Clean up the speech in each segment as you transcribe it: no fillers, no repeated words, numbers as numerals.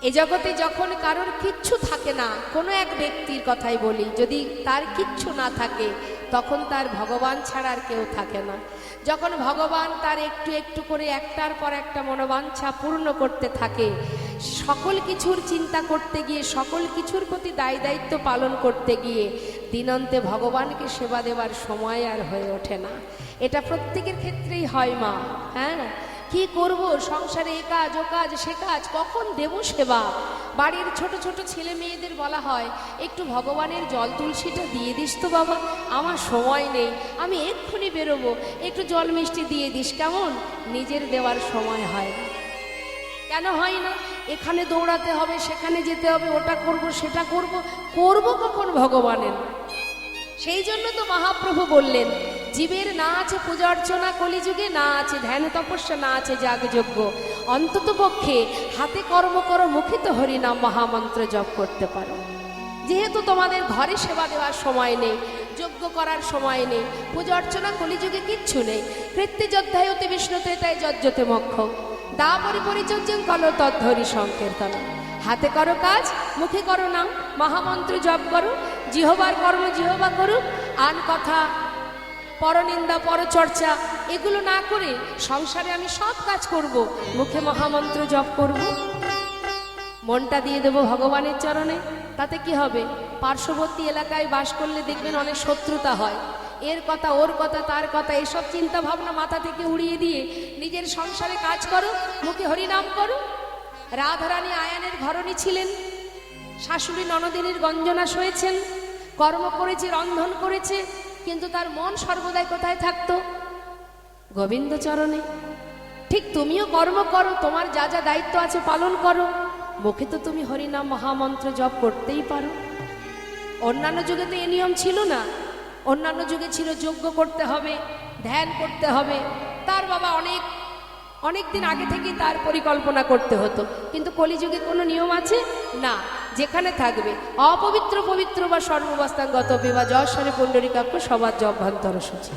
এ জগতে যখন কারোর কিচ্ছু থাকে না, কোনো এক ব্যক্তির কথাই বলি, যদি তার কিচ্ছু না থাকে তখন তার ভগবান ছাড়া আর কেউ থাকে না। যখন ভগবান তার একটু একটু করে একটার পর একটা মনোবাঞ্ছা পূর্ণ করতে থাকে, সকল কিছুর চিন্তা করতে গিয়ে, সকল কিছুর প্রতি দায় দায়িত্ব পালন করতে গিয়ে দিনন্তে ভগবানকে সেবা দেবার সময় আর হয়ে ওঠে না। এটা প্রত্যেকের ক্ষেত্রেই হয় মা। হ্যাঁ, কি করব, সংসারে এ কাজ ও কাজ সে কাজ, কখন দেব সেবা। বাড়ির ছোট ছোট ছেলে মেয়েদের বলা হয় একটু ভগবানের জল তুলসীটা দিয়ে দিস তো বাবা, আমার সময় নেই, আমি এক্ষুনি বেরোবো, একটু জল মিষ্টি দিয়ে দিস কেমন। নিজের দেওয়ার সময় হয় না। কেন হয় না? এখানে দৌড়াতে হবে, সেখানে যেতে হবে, ওটা করব সেটা করব, করব কখন ভগবানের। সেই জন্য তো মহাপ্রভু বললেন, জীবের না আছে পূজা অর্চনা কলিযুগে, না আছে ধ্যান তপস্যা, না আছে যাগযজ্ঞ, অন্তত পক্ষে হাতে কর্ম করো, মুখে তো হরিনাম মহামন্ত্র জপ করতে পারো। যেহেতু তোমাদের ঘরে সেবা দেওয়ার সময় নেই, যজ্ঞ করার সময় নেই, পূজা অর্চনা কলিযুগে কিচ্ছু নেই। কৃত্যে যদ্ধায়তে বিষ্ণুতে তাই যজ্জতে মক্ষ দা পরিপরিচর্যং কলো তদ্ধরি সংকীর্তন। হাতে করো কাজ, মুখে করো নাম, মহামন্ত্র জপ করো, জিহবার কর্ম জিহবা করুক। আন কথা, পরনিন্দা পরচর্চা এগুলো না করে সংসারে আমি সব কাজ করব, মুখে মহামন্ত্র জপ করব, মনটা দিয়ে দেব ভগবানের চরণে। তাতে কি হবে? পার্শ্ববর্তী এলাকায় বাস করলে দেখবেন অনেক শত্রুতা হয়। এর কথা ওর কথা তার কথা এসব চিন্তা ভাবনা মাথা থেকে উড়িয়ে দিয়ে নিজের সংসারে কাজ করো, মুখে হরিনাম করো। রাধারানী আয়ানের ঘরণী ছিলেন, শাশুড়ি ননদিনীর গঞ্জনা সয়েছেন, কর্ম করেছে, রন্ধন করেছে, কিন্তু তার মন সর্বদাই কোথায় থাকতো? গোবিন্দ চরণে। ঠিক তুমিও কর্ম করো, তোমার যা যা দায়িত্ব আছে পালন করো, মুখে তো তুমি হরিনাম মহামন্ত্র জপ করতেই পারো। অন্যান্য যুগে তো এ নিয়ম ছিল না। অন্যান্য যুগে ছিল যজ্ঞ করতে হবে, ধ্যান করতে হবে, তার বাবা অনেক দিন আগে থেকেই তার পরিকল্পনা করতে হতো। কিন্তু কলিযুগে কোনো নিয়ম আছে না, যেখানে থাকবে অপবিত্র পবিত্র বা সর্ববস্থাঙ্গত বা যশ্বরে পুণ্ডরীকাক্ষ সবার জপান্তর সূচি।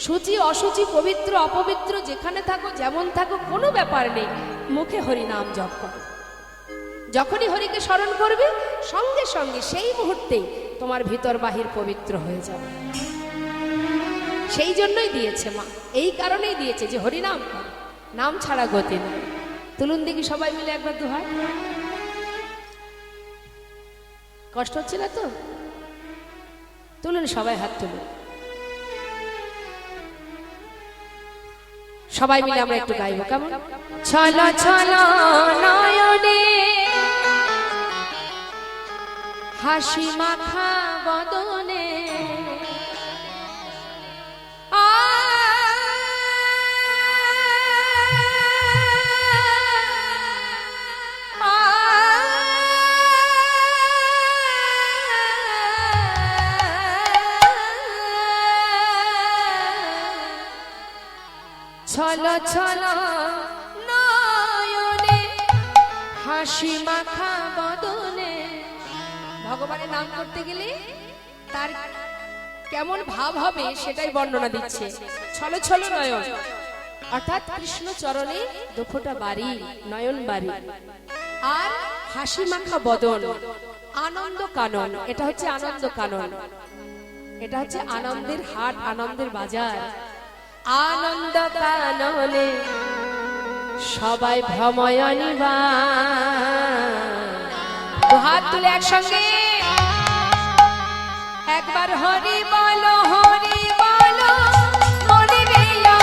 সূচি অসুচি পবিত্র অপবিত্র যেখানে থাকো যেমন থাকো কোনো ব্যাপার নেই, মুখে হরিনাম জপ করো। যখনই হরিকে স্মরণ করবে সঙ্গে সঙ্গে সেই মুহূর্তেই তোমার ভিতর বাহির পবিত্র হয়ে যাবে। সেই জন্যই দিয়েছে মা, এই কারণেই দিয়েছে যে হরিনাম করো, নাম ছাড়া গতি নেই। তুলুন দেখি সবাই মিলে একবার দুহাত। কষ্ট হচ্ছে না তো? তুলুন, সবাই হাত তুলুন। সবাই মিলে আমরা একটু গাইব কেমন? ছলো ছলো নয়নে হাসি মাখা বদনে ছলো ছলো নয়নে হাসি মাখা বদনে। ভগবানের নাম করতে গেলে তার কেমন ভাব হবে সেটাই বর্ণনা দিচ্ছে। ছলো ছলো নয়ন অর্থাৎ কৃষ্ণ চরণে দুফোঁটা বাড়ি, নয়ন বাড়ি, আর হাসি মাখা বদন, আনন্দ কানন। এটা হচ্ছে আনন্দ কানন, এটা হচ্ছে আনন্দের হাট, আনন্দের বাজার। আনন্দ কাননে সবাই ভ্রময় নিবাস। হাত তুলে একসঙ্গে একবার হরি বলো, হরি বলো, হরি বেলা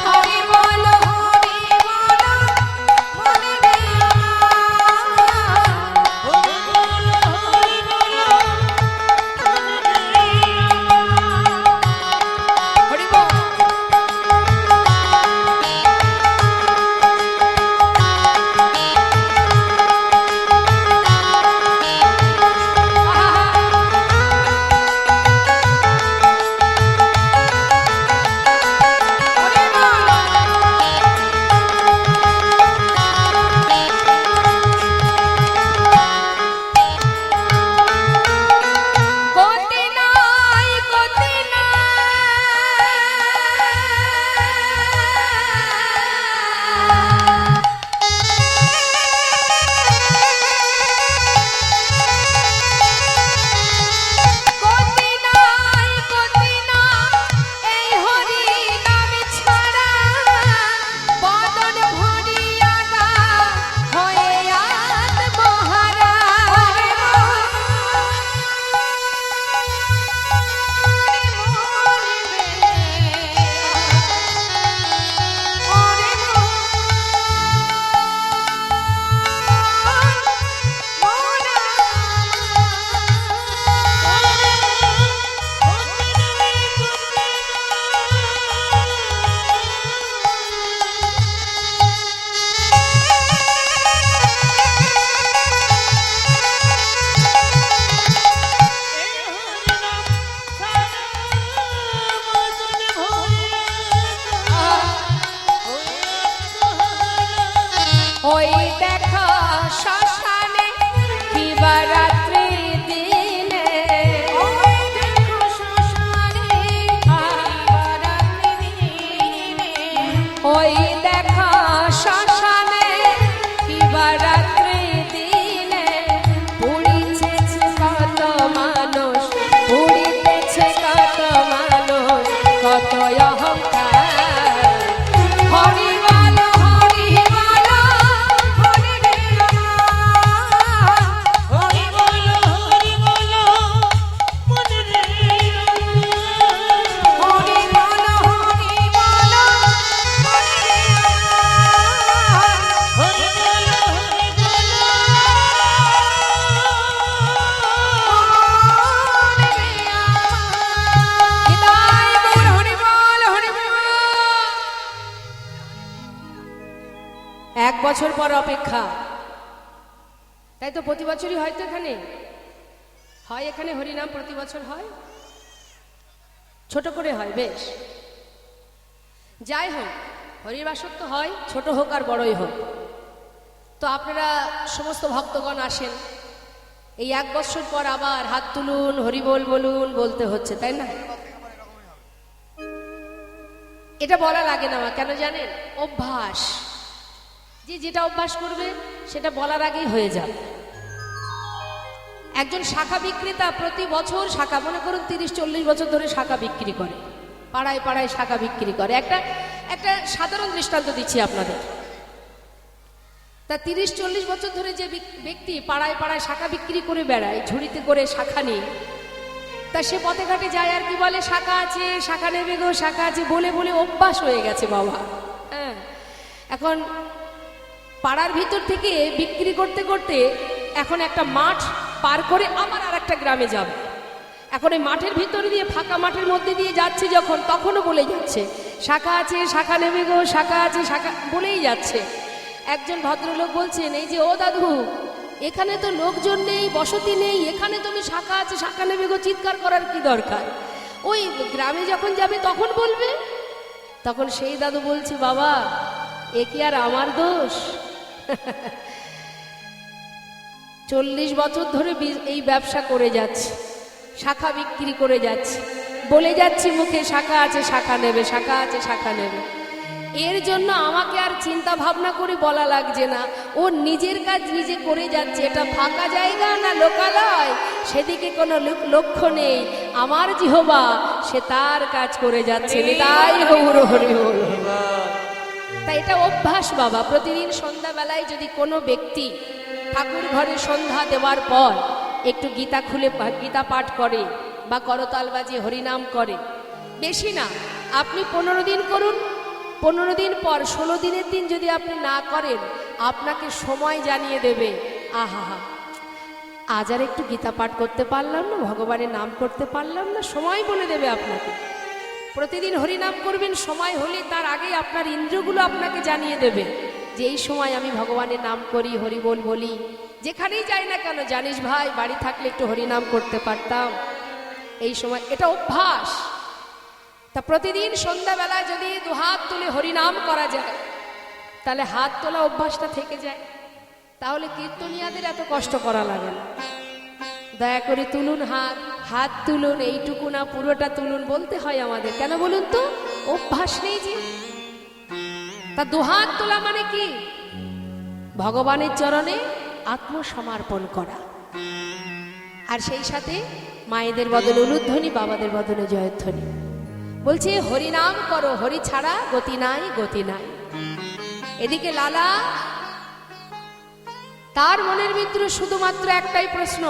হরি বলো, হরি বলো, হরি বেলা হরি বলো, হরি বলো, হরি বল। ওই দেখা শ্মশানে কিবা রাত্রি দিনে, ওই দেখো শ্মশানে কিবা রাত্রি দিনে, ওই দেখা শ্মশানে কিবা রাত্রি দিনে পুড়িতেছে কত মানুষ, পুড়িতেছে কত মানুষ, কত অহংকার। হরি বল হরি বল হরি রে রাম, হরি বলো মনে রে রাম, হরি বলো মনে রে রাম, হরি বলো মনে রে রাম। নিতাই গৌর হরি বল হরি বল। এক বছর পর অপেক্ষা, তাই তো প্রতি বছরই হয় তো এখানে হয়, এখানে হরিনাম প্রতি বছর হয়, ছোট করে হয়, বেশ। যাই হোক, হরিবাসর তো হয়, ছোট হোক আর বড়ই হোক। তো আপনারা সমস্ত ভক্তগণ আসেন, এই এক বছর পর আবার হাত তুলুন, হরিবোল বলুন বলতে হচ্ছে, তাই না? এটা বলা লাগে না, কেন জানেন? অভ্যাস। যে যেটা অভ্যাস করবে সেটা বলার আগেই হয়ে যাবে। একজন শাখা বিক্রেতা প্রতি বছর শাখা, মনে করুন 30-40 বছর ধরে শাখা বিক্রি করে, পাড়ায় পাড়ায় শাখা বিক্রি করে। একটা সাধারণ দৃষ্টান্ত দিচ্ছি আপনাদের। তা 30-40 বছর ধরে যে ব্যক্তি পাড়ায় পাড়ায় শাখা বিক্রি করে বেড়ায়, ঝুড়িতে করে শাখা নিয়ে, তা সে পথে ঘাটে যায় আর কি বলে, শাখা আছে, শাখা নেবে গো, শাখা আছে বলে বলে অভ্যাস হয়ে গেছে বাবা। হ্যাঁ, এখন পাড়ার ভিতর থেকে বিক্রি করতে করতে এখন একটা মাঠ পার করে আবার আর একটা গ্রামে যাবে। এখন এই মাঠের ভিতর দিয়ে, ফাঁকা মাঠের মধ্যে দিয়ে যাচ্ছে যখন, তখনও বলে যাচ্ছে শাখা আছে, শাখা নেবে গো, শাখা আছে, শাখা বলেই যাচ্ছে। একজন ভদ্রলোক বলছেন, এই যে ও দাদু, এখানে তো লোকজন নেই, বসতি নেই, এখানে তুমি শাখা আছে, শাখা নেবে গো চিৎকার করার কি দরকার? ওই গ্রামে যখন যাবে তখন বলবে। তখন সেই দাদু বলছে, বাবা এ কি আর আমার দোষ? 40 বছর ধরে এই ব্যবসা করে যাচ্ছে, শাখা বিক্রি করে যাচ্ছে, বলে যাচ্ছি মুখে শাখা আছে, শাখা নেবে, শাখা আছে, শাখা নেবে। এর জন্য আমাকে আর চিন্তা ভাবনা করে বলা লাগছে না, ও নিজের কাজ নিজে করে যাচ্ছে। এটা ফাঁকা জায়গা না লোকালয়, সেদিকে কোনো লক্ষ্য নেই। আমার জিহ্বা সে তার কাজ করে যাচ্ছে। তাই গৌর হরি বল। তাই এটা অভ্যাস বাবা। প্রতিদিন সন্ধ্যাবেলায় যদি কোনো ব্যক্তি ঠাকুর ঘরে সন্ধ্যা দেওয়ার পর একটু গীতা খুলে গীতা পাঠ করে বা করতাল বাজিয়ে হরিনাম করে, বেশি না, আপনি 15 দিন করুন, 15 দিন পর 16 দিনের দিন যদি আপনি না করেন, আপনাকে সময় জানিয়ে দেবে, আহা হা, আজ আর একটু গীতা পাঠ করতে পারলাম না, ভগবানের নাম করতে পারলাম না, সময় বলে দেবে আপনাকে। প্রতিদিন হরিনাম করবেন, সময় হলে তার আগে আপনার ইন্দ্রিয়গুলো আপনাকে জানিয়ে দেবে যে এই সময় আমি ভগবানের নাম করি, হরিবোল বলি। যেখানেই যাই না কেন, জানিস ভাই, বাড়ি থাকলে একটু হরিনাম করতে পারতাম, এই সময়। এটা অভ্যাস। তা প্রতিদিন সন্ধ্যাবেলায় যদি দুহাত তুলে হরিনাম করা যায়, তাহলে হাত তোলা অভ্যাসটা থেকে যায়। তাহলে কীর্তনিয়াদের এত কষ্ট করা লাগে না। দয়া করে তুলুন হাত, হাত তুলুন, এইটুকু না পুরোটা তুলুন বলতে হয় আমাদের। কেন বলুন তো? অভ্যাস নেই যে। তা দুহাত তোলা মানে কি? ভগবানের চরণে আত্মসমর্পণ করা, আর সেই সাথে মায়েদের বদলে উলুধ্বনি, বাবাদের বদলে জয়ধ্বনি। বলছে হরিনাম করো, হরি ছাড়া গতি নাই, গতি নাই। এদিকে লালা, তার মনের ভিতরে শুধুমাত্র একটাই প্রশ্ন,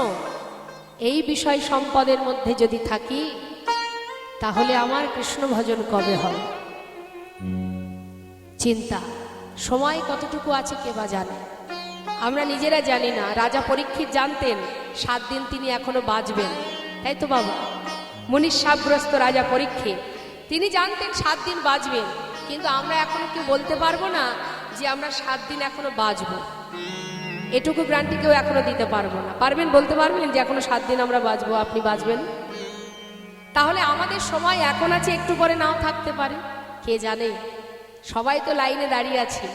এই বিষয় সম্পদের মধ্যে যদি থাকি তাহলে আমার কৃষ্ণ ভজন কবে হবে? চিন্তা। সময় কতটুকু আছে কে বা জানে, আমরা নিজেরা জানি না। রাজা পরীক্ষিত জানতেন 7 দিন তিনি এখনো বাঁচবেন, তাই তো বাবা? মনীষাগ্রস্ত রাজা পরীক্ষিত, তিনি জানতেন 7 দিন বাঁচবেন, কিন্তু আমরা এখনো কেউ বলতে পারবো না যে আমরা 7 দিন এখনো বাঁচবো। এটুকু গ্যারান্টি কেউ এখনো দিতে পারবো না। পারবেন? বলতে পারবেন যে এখনো 7 দিন আমরা বাঁচবো? আপনি বাঁচবেন? তাহলে আমাদের সময় এখন আছে, একটু পরে নাও থাকতে পারে, কে জানে। সবাই তো লাইনে দাঁড়িয়ে আছি,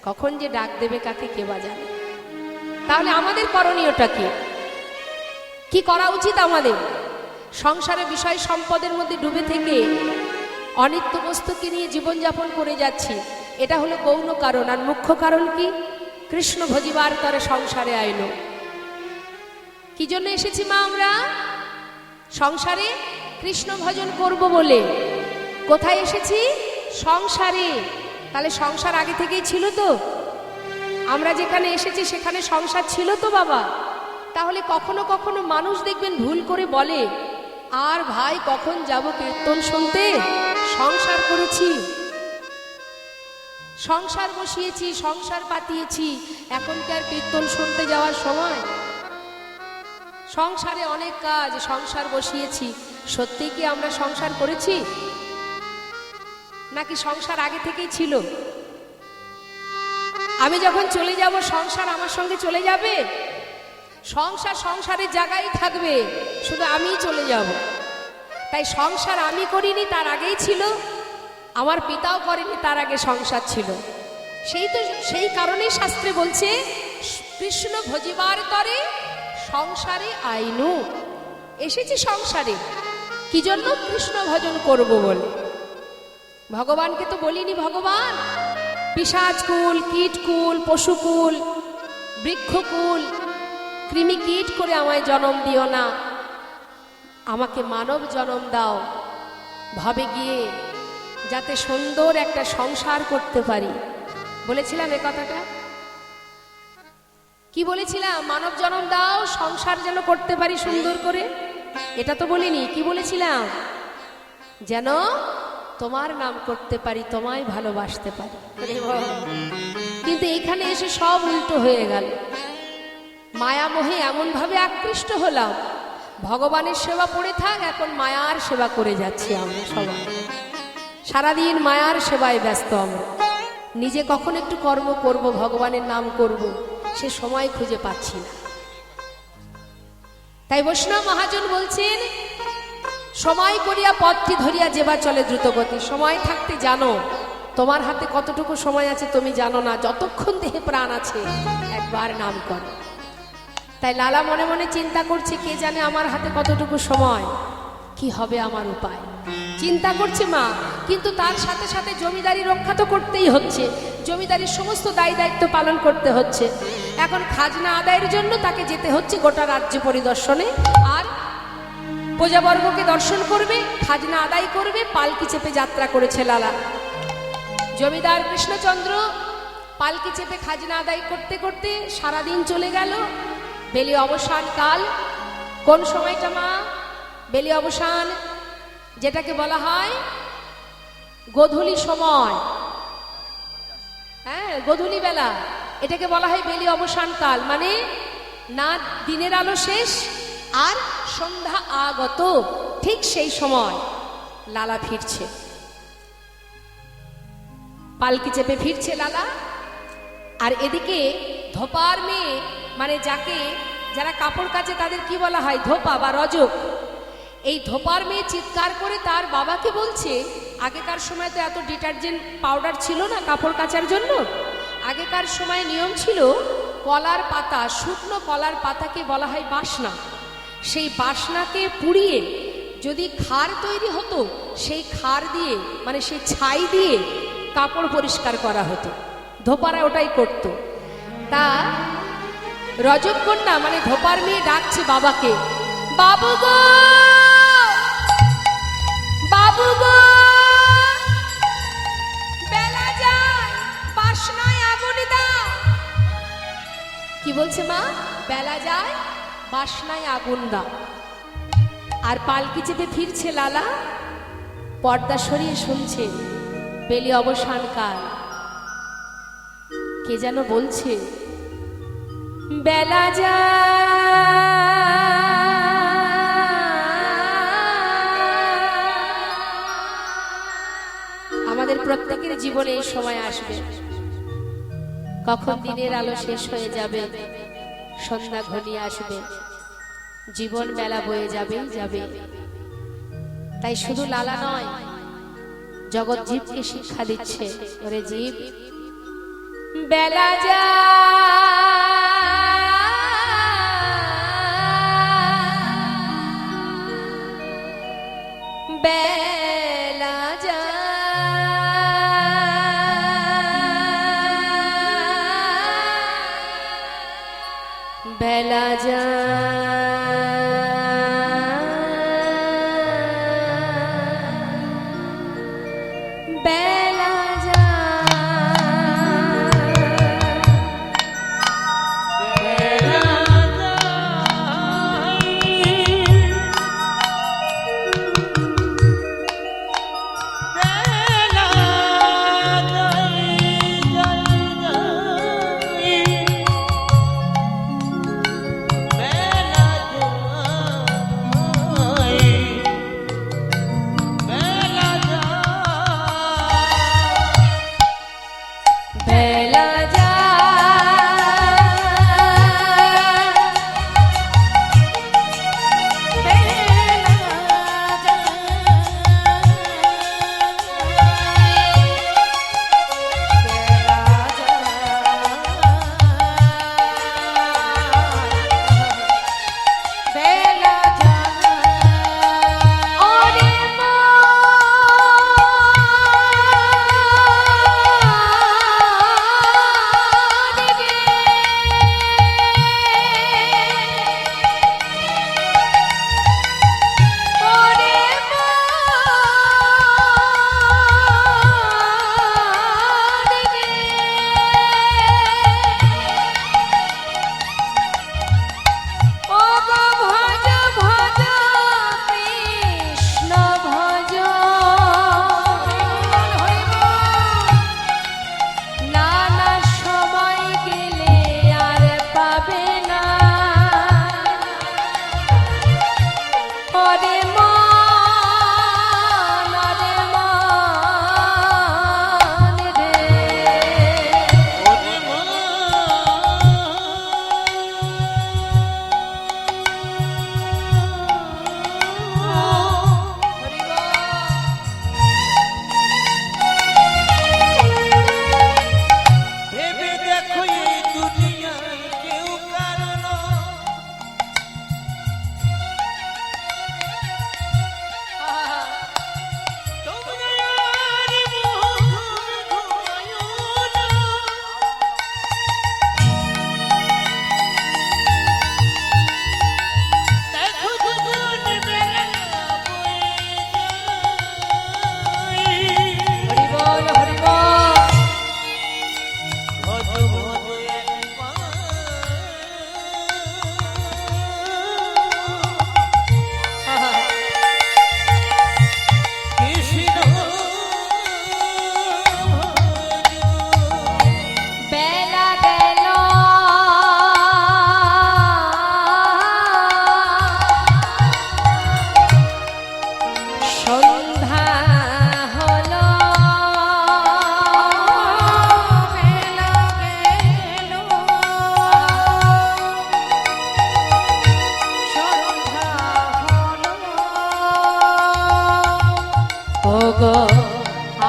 কখন যে ডাক দেবে কাকে কে বা জানে। তাহলে আমাদের করণীয়টা কি? কি করা উচিত আমাদের? সংসারের বিষয় সম্পদের মধ্যে ডুবে থেকে অনিত্য বস্তুকে নিয়ে জীবনযাপন করে যাচ্ছি, এটা হলো গৌণ কারণ। আর মুখ্য কারণ কি? কৃষ্ণ ভজিবার তরে সংসারে আইলো। কি জন্য এসেছি মা আমরা? সংসারে কৃষ্ণ ভজন করব বলে। কোথায় এসেছি? সংসারে। তাহলে সংসার আগে থেকেই ছিল তো? আমরা যেখানে এসেছি সেখানে সংসার ছিল তো বাবা? তাহলে কখনো কখনো মানুষ দেখবেন ভুল করে বলে, আর ভাই কখন যাব কীর্তন শুনতে, সংসার করেছি, সংসার বসিয়েছি, সংসার পাতিয়েছি, এখন কি আর কীর্তন শুনতে যাওয়ার সময়? সংসারে অনেক কাজ, সংসার বসিয়েছি। সত্যি কি আমরা সংসার করেছি, নাকি সংসার আগে থেকেই ছিল? আমি যখন চলে যাব সংসার আমার সঙ্গে চলে যাবে? সংসার সংসারের জায়গায় থাকবে, শুধু আমিই চলে যাব। তাই সংসার আমি করিনি, তার আগেই ছিল। আমার পিতাও করেনি, তার আগে সংসার ছিল। সেই কারণেই শাস্ত্রে বলছে কৃষ্ণ ভজিবার তরে সংসারে আইনু। এসেছি সংসারে কি জন্য? কৃষ্ণ ভজন করব বলে। ভগবানকে তো বলিনি ভগবান পিশাচকুল, কীটকুল, পশুকুল, বৃক্ষকুল, কৃমি কীট করে আমায় জন্ম দিও না, আমাকে মানব জন্ম দাও, ভাবে গিয়ে যাতে সুন্দর একটা সংসার করতে পারি। বলেছিলাম এ কথাটা? কি বলেছিলাম? মানব জন্ম দাও, সংসার যেন করতে পারি সুন্দর করে। এটা তো বলিনি। কি বলেছিলাম? যেন তোমার নাম করতে পারি, তোমায় ভালোবাসতে পারি। কিন্তু এখানে এসে সব উল্টো হয়ে গেল। মায়ামোহে এমন ভাবে আকৃষ্ট হলাম, ভগবানের সেবা পড়ে থাক, এখন মায়ার সেবা করে যাচ্ছি আমরা সবাই। সারাদিন মায়ার সেবায় ব্যস্ত আমরা। নিজে কখন একটু কর্ম করব, ভগবানের নাম করব, সে সময় খুঁজে পাচ্ছি না। তাই বৈষ্ণব মহাজন বলছেন, সময় করিয়া পথটি ধরিয়া যেবা চলে দ্রুতগতি। সময় থাকতে জানো তোমার হাতে কতটুকু সময় আছে তুমি জানো না। যতক্ষণ দেহে প্রাণ আছে একবার নাম করো। তাই লালা মনে মনে চিন্তা করছে, কে জানে আমার হাতে কতটুকু সময়, কি হবে আমার উপায়। চিন্তা করছে মা, কিন্তু তার সাথে সাথে জমিদারি রক্ষা তো করতেই হচ্ছে, জমিদারির সমস্ত দায় দায়িত্ব পালন করতে হচ্ছে। এখন খাজনা আদায়ের জন্য তাকে যেতে হচ্ছে গোটা রাজ্য পরিদর্শনে, আর প্রজাবর্গকে দর্শন করবে, খাজনা আদায় করবে, পালকি চেপে যাত্রা করেছে লালা। জমিদার কৃষ্ণচন্দ্র পালকি চেপে খাজনা আদায় করতে করতে সারাদিন চলে গেল। বেলি অবসান কাল। কোন সময়টা মা? বেলি অবসান, যেটাকে বলা হয় গোধূলি সময়। হ্যাঁ, গোধূলি বেলা, এটাকে বলা হয় বেলি অবসান কাল। মানে না দিনের আলো শেষ আর সন্ধ্যা আগত, ঠিক সেই সময় লালা ফিরছে, পালকি চেপে ফিরছে লালা। আর এদিকে ধোপার মেয়ে, মানে যারা কাপড় কাচে তাদের কি বলা হয়? ধোপা বা রজক। এই ধোপার মেয়ে চিৎকার করে তার বাবাকে বলছে, আগেকার সময় তো এত ডিটারজেন্ট পাউডার ছিল না কাপড় কাচার জন্য। আগেকার সময় নিয়ম ছিল কলার পাতা, শুকনো কলার পাতাকে বলা হয় বাসনা। সেই বাসনাকে পুড়িয়ে যদি খার তৈরি হতো, সেই খার দিয়ে, মানে সেই ছাই দিয়ে কাপড় পরিষ্কার করা হতো। ধোপারা ওটাই করত। তা রজক কন্যা মানে ধোপার মেয়ে ডাকছে বাবাকে, বাবু গো, বাবু গো, বেলা যায়, বাসনায় আগুন দাও। কি বলছে মা? বেলা যায়, বাসনায় আগুন দাও। আর পালকি চেপে ফিরছে লালা, পর্দা সরিয়ে শুনছে বেলি অবসান কাল। কে যেন বলছে, বেলা আমাদের প্রত্যেকের জীবনে এই সময় আসবে, কখন দিনের আলো শেষ হয়ে যাবে, সন্ধ্যা ঘনিয়ে আসবে, জীবন বেলা বয়ে যাবে যাবে। তাই শুধু লালা নয়, জগৎ জীবকে শিক্ষা দিচ্ছে, ওরে জীব বেলা যায় বেলা যায় বেলা যায় বেলা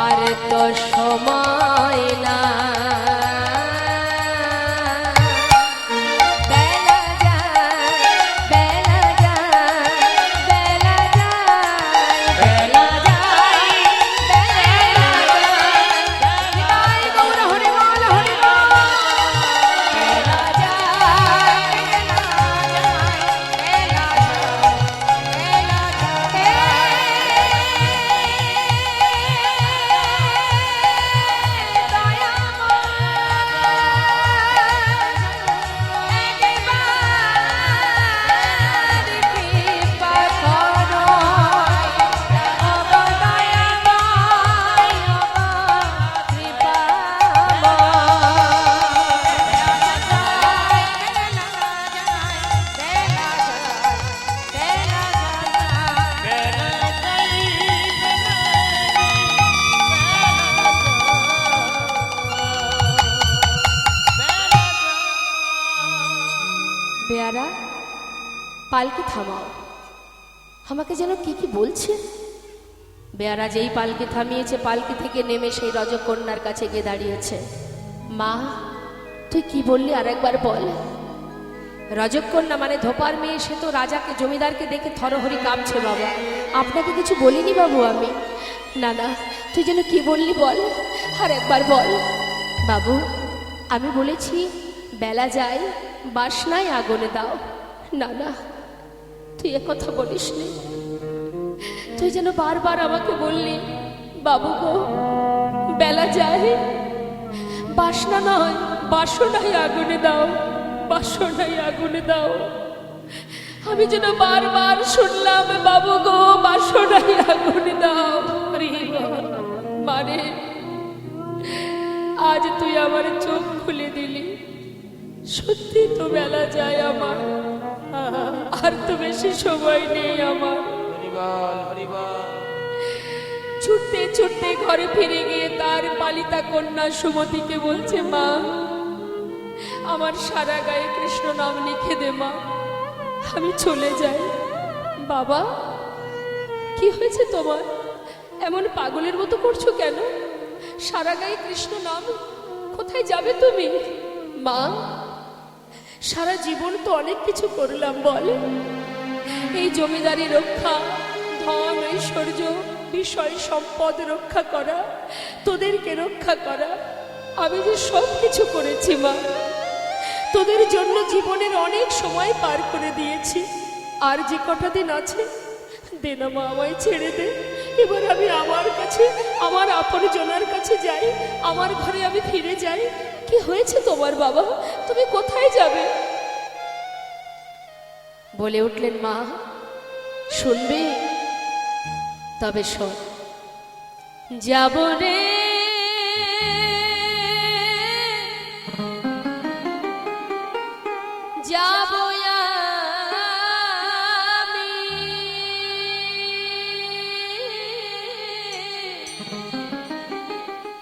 আর তো সময় না বেলা যায় বেলা যায় বেলা যায় বেলা যায় বেলা যায় নিতাই গৌর হরি বল বেলা যায় বেলা যায় বেলা যায় বেয়ারা পালকি থামাও আমাকে যেন কি কি বলছে বেয়ারা যেই পালকি থামিয়েছে পালকি থেকে নেমে সেই রজকন্যার কাছে গিয়ে দাঁড়িয়েছে মা, তুই কি বললি আর একবার বল। রজকন্যা মানে ধোপার মেয়ে, সে তো রাজাকে, জমিদারকে দেখে থরহরি কাঁপছে। বাবা, আপনাকে কিছু বলিনি বাবু আমি। না না, তুই যেন কি বললি বল, আর একবার বল। বাবু, আমি বলেছি বেলা যায় বাসনায় আগুনে দাও। না না, তুই কথা বলিস নি। তুই যেন বারবার আমাকে বললি বাবু গো, বেলা যায় বাসনা নয়, বাসনায় আগুনে দাও, বাসনায় আগুনে দাও। আমি যেন বারবার শুনলাম বাবু গো, বাসনায় আগুনে দাও। মানে আজ তুই আমার চোখ খুলে দিলি। সত্যি তো বেলা যায় আমার, আর তো বেশি সময় নেই আমার। ছুটতে ছুটতে ঘরে ফিরে গিয়ে তার পালিতা কন্যা সুমতিকে বলছে, মা, আমার সারা গায়ে কৃষ্ণ নাম লিখে দে মা, আমি চলে যাই। বাবা, কি হয়েছে তোমার? এমন পাগলের মতো করছো কেন? সারা গায়ে কৃষ্ণ নাম, কোথায় যাবে তুমি? মা, সারা জীবন তো অনেক কিছু করলাম বল। এই জমিদারি রক্ষা, ধন ঐশ্বর্য, বিষয় সম্পদ রক্ষা করা, তোদেরকে রক্ষা করা, আমি যে সব কিছু করেছি মা। তোদের জন্য জীবনের অনেক সময় পার করে দিয়েছি। আর যে কটা দিন আছে, দে না মা, আমায় ছেড়ে দে। এবার আমি আমার কাছে, আমার আপনজনের কাছে যাই, আমার ঘরে আমি ফিরে যাই। কি হয়েছে তোমার বাবা? তুমি কোথায় যাবে? বলে উঠলেন, মা শুনবে? তবে শোন। যাব রে যাব আমি,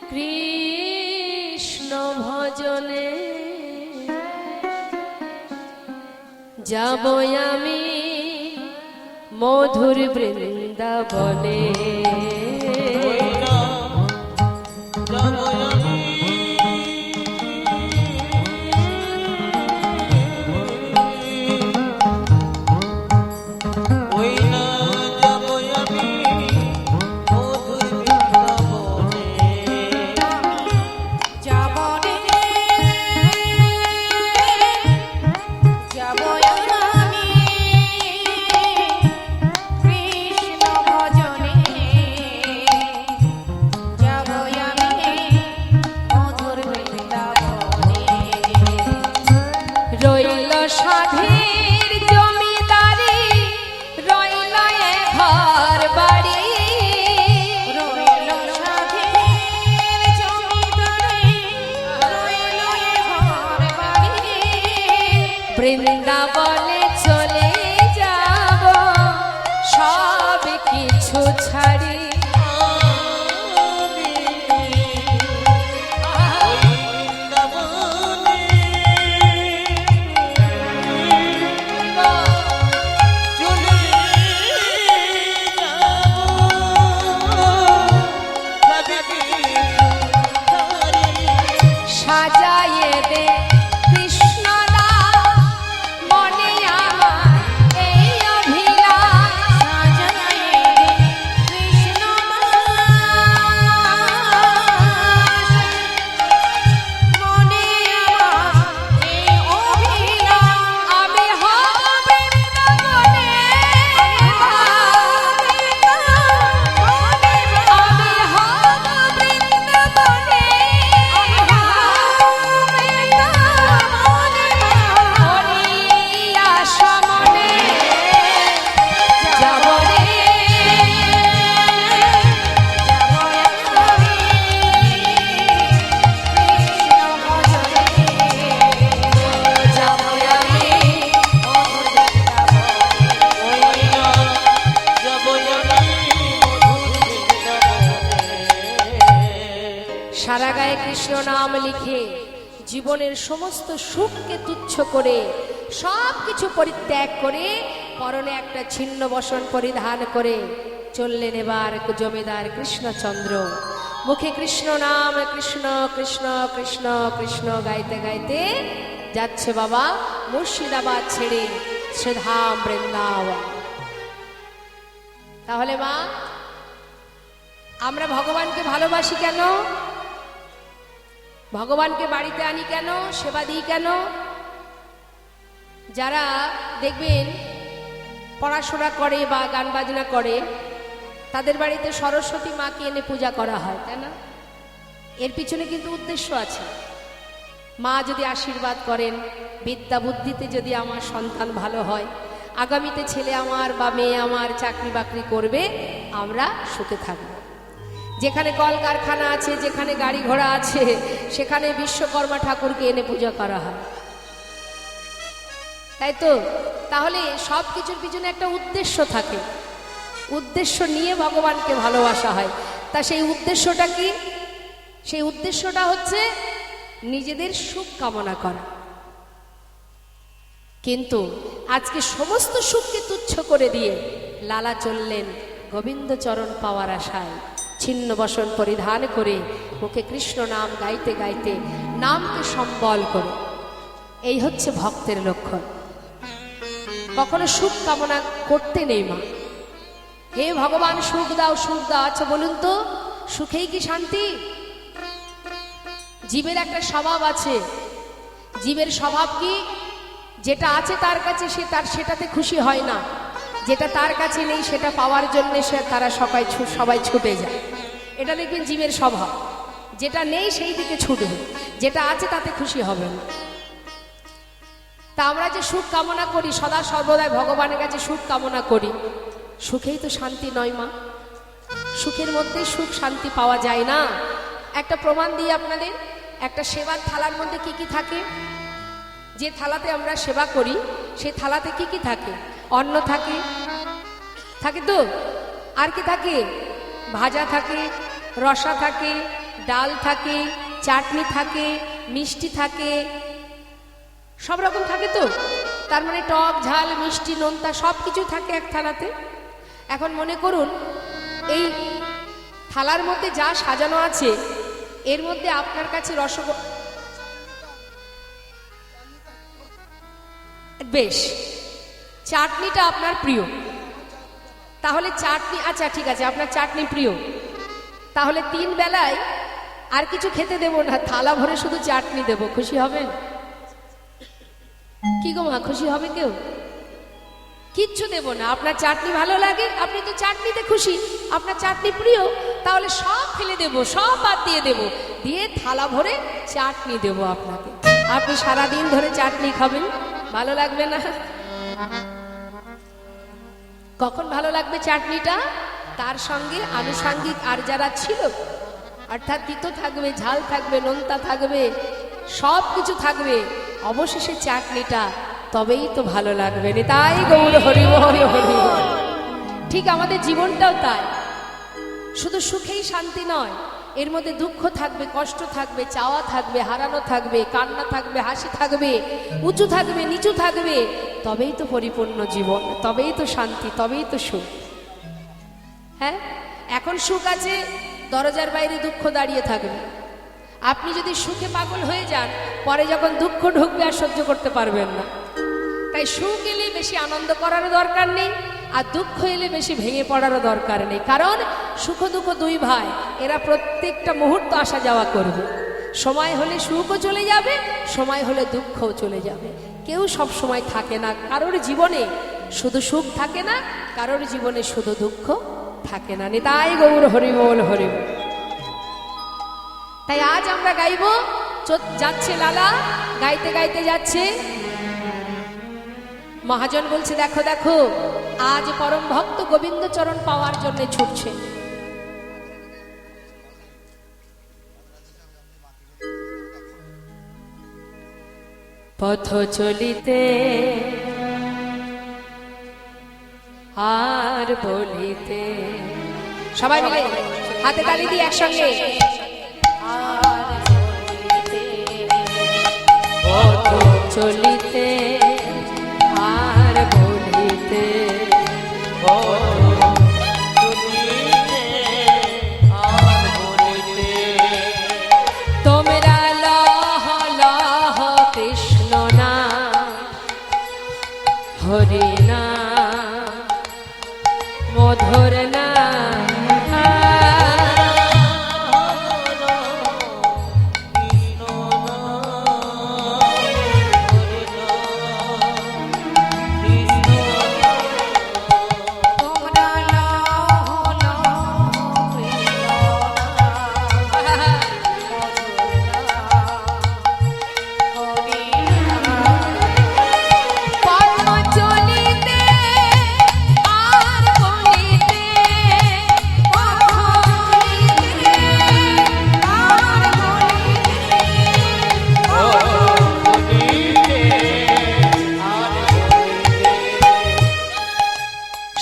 কৃষ্ণ ভজনে যাব আমি, মধুর বৃন্দাবনে। সাধের জমিদারি রইল এ ঘর বাড়ি, রইল সাধের জমিদারি রইল এ ঘর বাড়ি। বৃন্দাবনে চলে যাব সব কিছু ছাড়ি। সাজায়ে দে কৃষ্ণ নাম মনে আমার এই অভিলাষ, সাজায়ে দে কৃষ্ণ মনে আমার এই অভিলাষ। আমি হব বৃন্দাবনে, আমি হব বৃন্দাবনে, সারা গায়ে কৃষ্ণ নাম লিখে জীবনের সমস্ত সুখকে তুচ্ছ করে, সব কিছু পরিত্যাগ করে, পরনে একটা ছিন্ন বসন পরিধান করে চললেন এবার জমিদার কৃষ্ণচন্দ্র। মুখে কৃষ্ণ নাম, কৃষ্ণ কৃষ্ণ কৃষ্ণ কৃষ্ণ গাইতে গাইতে যাচ্ছে বাবা মুর্শিদাবাদ ছেড়ে শ্রীধাম বৃন্দাবন। তাহলে মা, আমরা ভগবানকে ভালোবাসি কেন? ভগবানকে বাড়িতে আনি কেন? সেবা দিই কেন? যারা দেখবেন পড়াশোনা করে বা গান বাজনা করে, তাদের বাড়িতে সরস্বতী মাকে এনে পূজা করা হয়, তাই না? এর পিছনে কিন্তু উদ্দেশ্য আছে। মা যদি আশীর্বাদ করেন, বিদ্যা বুদ্ধিতে যদি আমার সন্তান ভালো হয়, আগামীতে ছেলে আমার বা মেয়ে আমার চাকরি বাকরি করবে, আমরা সুখে থাকব। যেখানে কলকারখানা আছে, যেখানে গাড়ি ঘোড়া আছে, সেখানে বিশ্বকর্মা ঠাকুরকে এনে পূজা করা হয়, তাই তো? তাহলে সব কিছুর পিছনে একটা উদ্দেশ্য থাকে, উদ্দেশ্য নিয়ে ভগবানকে ভালোবাসা হয়। তা সেই উদ্দেশ্যটা কি? সেই উদ্দেশ্যটা হচ্ছে নিজেদের সুখ কামনা করা। কিন্তু আজকে সমস্ত সুখকে তুচ্ছ করে দিয়ে লালা চললেন গোবিন্দ চরণ পাওয়ার আশায়, ছিন্ন বসন পরিধান করে মুখে কৃষ্ণ নাম গাইতে গাইতে নামকে সম্বল করে। এই হচ্ছে ভক্তের লক্ষণ। কখনো সুখ কামনা করতে নেই মা। হে ভগবান সুখ দাও, সুখ দাও। আচ্ছা বলুন তো, সুখেই কি শান্তি? জীবের একটা স্বভাব আছে। জীবের স্বভাব কি? যেটা আছে তার কাছে সে সেটাতে খুশি হয় না, যেটা তার কাছে নেই সেটা পাওয়ার জন্য তারা সবাই ছুটে যায়। এটা দেখবেন জীবের স্বভাব। যেটা নেই সেই দিকে ছুটবে, যেটা আছে তাতে খুশি হবে না। তা আমরা যে সুখ কামনা করি, সদা সর্বদাই ভগবানের কাছে সুখ কামনা করি, সুখেই তো শান্তি নয় মা। সুখের মধ্যে সুখ শান্তি পাওয়া যায় না। একটা প্রমাণ দিই আপনাদের। একটা সেবার থালার মধ্যে কি কি থাকে? যে থালাতে আমরা সেবা করি সেই থালাতে কি কি থাকে? অন্ন থাকে, থাকে তো? আর কি থাকে? ভাজা থাকে, রসা থাকে, ডাল থাকে, চাটনি থাকে, মিষ্টি থাকে, সব রকম থাকে তো। তার মানে টক ঝাল মিষ্টি নোনতা সব কিছু থাকে এক থালাতে। এখন মনে করুন এই থালার মধ্যে যা সাজানো আছে এর মধ্যে আপনার কাছে বেশ চাটনিটা আপনার প্রিয়, তাহলে চাটনি, আচ্ছা ঠিক আছে আপনার চাটনি প্রিয়, তাহলে 3 বেলায় আর কিছু খেতে দেব না, থালা ভরে শুধু চাটনি দেব, খুশি হবেন? কি গো মা, খুশি হবে কেউ? কিচ্ছু দেব না। আপনার চাটনি ভালো লাগে, আপনি তো চাটনিতে খুশি, আপনার চাটনি প্রিয়, তাহলে সব ফেলে দেব, সব বাদ দিয়ে দেব, দিয়ে থালা ভরে চাটনি দেব আপনাকে। আপনি সারাদিন ধরে চাটনি খাবেন, ভালো লাগবে না? কখন ভালো লাগবে চাটনিটা? তার সঙ্গে আনুষাঙ্গিক আর যারা ছিল, অর্থাৎ তিতো থাকবে, ঝাল থাকবে, নোনতা থাকবে, সব কিছু থাকবে, অবশেষে চাটনিটা, তবেই তো ভালো লাগবে। তাই গৌর হরি বল, হরি বল। ঠিক আমাদের জীবনটাও তাই। শুধু সুখেই শান্তি নয়, এর মধ্যে দুঃখ থাকবে, কষ্ট থাকবে, চাওয়া থাকবে, হারানো থাকবে, কান্না থাকবে, হাসি থাকবে, উঁচু থাকবে, নিচু থাকবে, তবেই তো পরিপূর্ণ জীবন, তবেই তো শান্তি, তবেই তো সুখ। হ্যাঁ, এখন সুখ আছে, দরজার বাইরে দুঃখ দাঁড়িয়ে থাকবে। আপনি যদি সুখে পাগল হয়ে যান, পরে যখন দুঃখ ঢুকবে আর সহ্য করতে পারবেন না। তাই সুখ এলে বেশি আনন্দ করারও দরকার নেই, আর দুঃখ এলে বেশি ভেঙে পড়ারও দরকার নেই। কারণ সুখ দুঃখ দুই ভাই, এরা প্রত্যেকটা মুহূর্ত আসা যাওয়া করবে। সময় হলে সুখও চলে যাবে, সময় হলে দুঃখও চলে যাবে। কেউ সব সময় থাকে না, কারোর জীবনে শুধু সুখ থাকে না, কারোর জীবনে শুধু দুঃখ থাকে না। নিতাই গৌর হরি বল, হরি বল। তাই আজ আমরা গাইব, যাচ্ছে লালা, গাইতে গাইতে যাচ্ছে। মহাজন বলছে, দেখো দেখো আজ পরম ভক্ত গোবিন্দ চরণ পাওয়ার জন্য ছুটছে। পথ চলিতে আর বলিতে, সবাই মিলে হাতে তালি দিয়ে একসঙ্গে। পথ চলিতে আর বলিতে, আর বলিতে হরি না মধুর না তোমরা লও লও পথ চলিতে আর বলিতে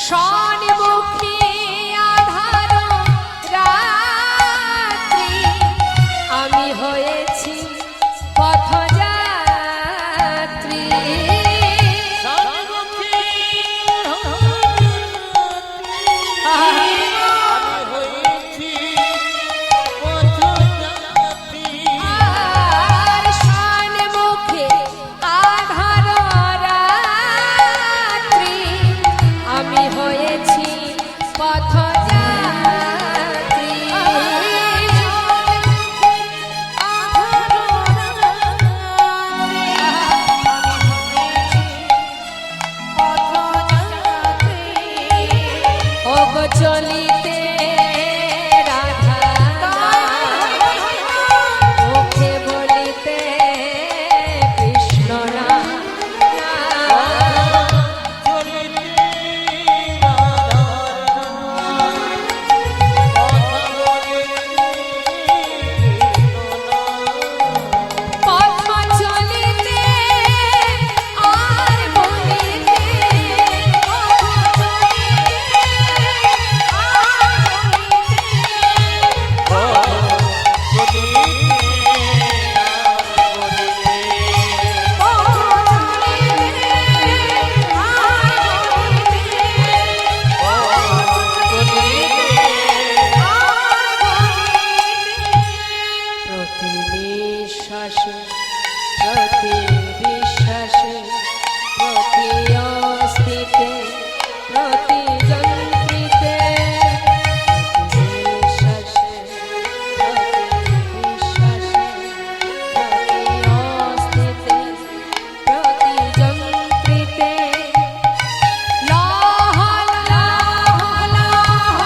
স্বর্ণমুখী আধার রাত্রি আমি হয়েছি পথযাত্রী আর স্বর্ণমুখী আধার রাত্রি আমি হয়েছি পথযাত্রী ওগ চলিতে রাধা মুখে বলিতে কৃষ্ণ নাম পথ চলিতে আর বলিতে প্রতি নিঃশ্বাসে প্রতি বিশ্বাসে প্রতি অস্তিতে প্রতি যন্ত্রিতে প্রতি নিঃশ্বাসে প্রতি বিশ্বাসে প্রতি অস্তিতে প্রতি যন্ত্রিতে লহ লহ লহ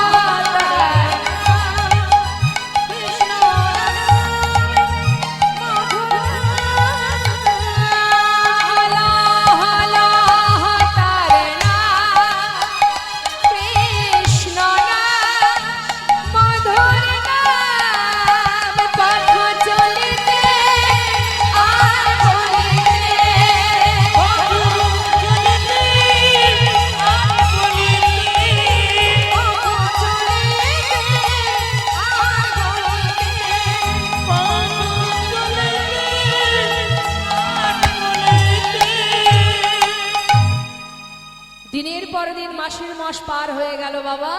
দিনের পর দিন মাসের মাস পার হয়ে গেল বাবা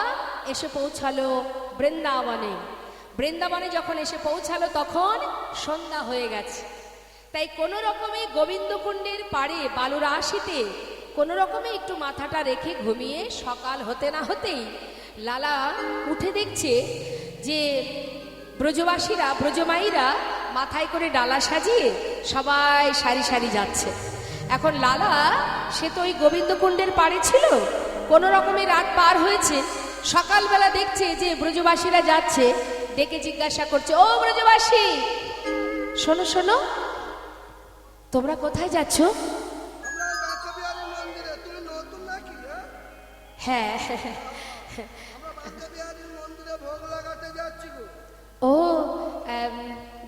এসে পৌঁছালো বৃন্দাবনে বৃন্দাবনে যখন এসে পৌঁছালো তখন সন্ধ্যা হয়ে গেছে তাই কোনো রকমে গোবিন্দকুণ্ডের পাড়ে বালুরাশিতে কোনো রকমে একটু মাথাটা রেখে ঘুমিয়ে সকাল হতে না হতেই লালা উঠে দেখছে যে ব্রজবাসীরা ব্রজমাইরা মাথায় করে ডালা সাজিয়ে সবাই সারি সারি যাচ্ছে এখন লালা সে তো ওই গোবিন্দকুণ্ডের পাড়ে ছিল কোনো রকমে রাত পার হয়েছে সকালবেলা দেখছে যে ব্রজবাসীরা যাচ্ছে ডেকে জিজ্ঞাসা করছে ও ব্রজবাসী শোনো শোনো তোমরা কোথায় যাচ্ছ হ্যাঁ ও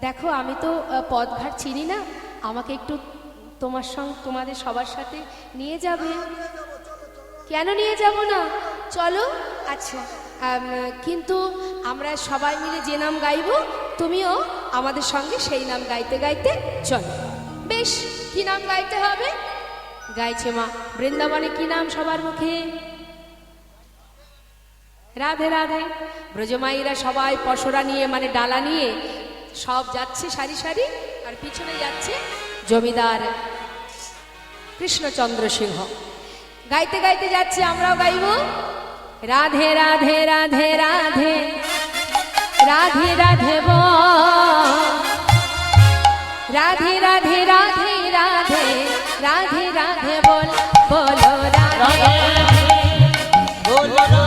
দেখো আমি তো পথঘাট চিনি না আমাকে একটু তোমার সঙ্গে তোমাদের সবার সাথে নিয়ে যাবে কেন নিয়ে যাব না চলো আচ্ছা কিন্তু আমরা সবাই মিলে যে নাম গাইবো তুমিও আমাদের সঙ্গে সেই নাম গাইতে গাইতে চলো বেশ কি নাম গাইতে হবে গাইছে মা বৃন্দাবনে কি নাম সবার মুখে রাধে রাধে ব্রজমাইরা সবাই পশরা নিয়ে মানে ডালা নিয়ে সব যাচ্ছে সারি সারি আর পিছনে যাচ্ছে জমিদার কৃষ্ণচন্দ্র সিংহ গাইতে গাইতে যাচ্ছে, আমরাও গাইবো। রাধে রাধে রাধে রাধে রাধে রাধে বল, রাধে রাধে রাধে রাধে রাধে রাধে বল, বলো রাধে।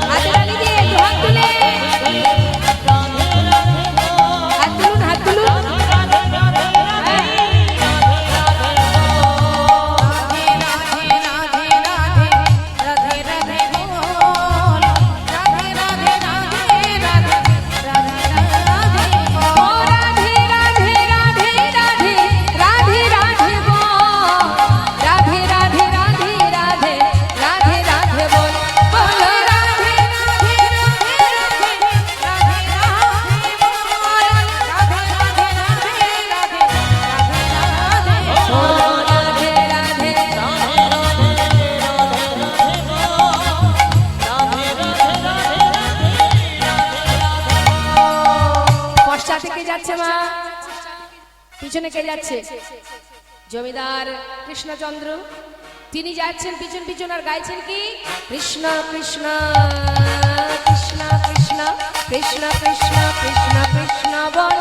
হাত তালি দিয়ে একটু হাত তুলে, হাত তুলুন, হাত তুলুন। পিছনে কে যাচ্ছে? জমিদার কৃষ্ণচন্দ্র, তিনি যাচ্ছেন পিছন পিছন আর গাইছেন কি? কৃষ্ণ কৃষ্ণ কৃষ্ণ কৃষ্ণ কৃষ্ণ কৃষ্ণ কৃষ্ণ কৃষ্ণ বল,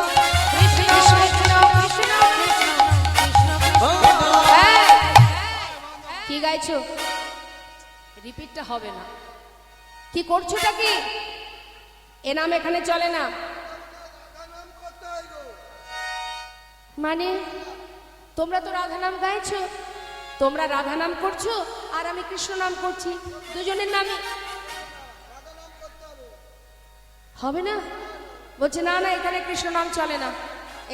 কৃষ্ণ কৃষ্ণ কৃষ্ণ কৃষ্ণ। কি গাইছো? রিপিটটা হবে না। কি করছোটা কি? এ নাম এখানে চলে না। মানে তোমরা তো রাধা নাম গাইছো, তোমরা রাধা নাম করছো আর আমি কৃষ্ণ নাম করছি, দুজনের নামে হবে না? বলছে না না, এখানে কৃষ্ণ নাম চলে না,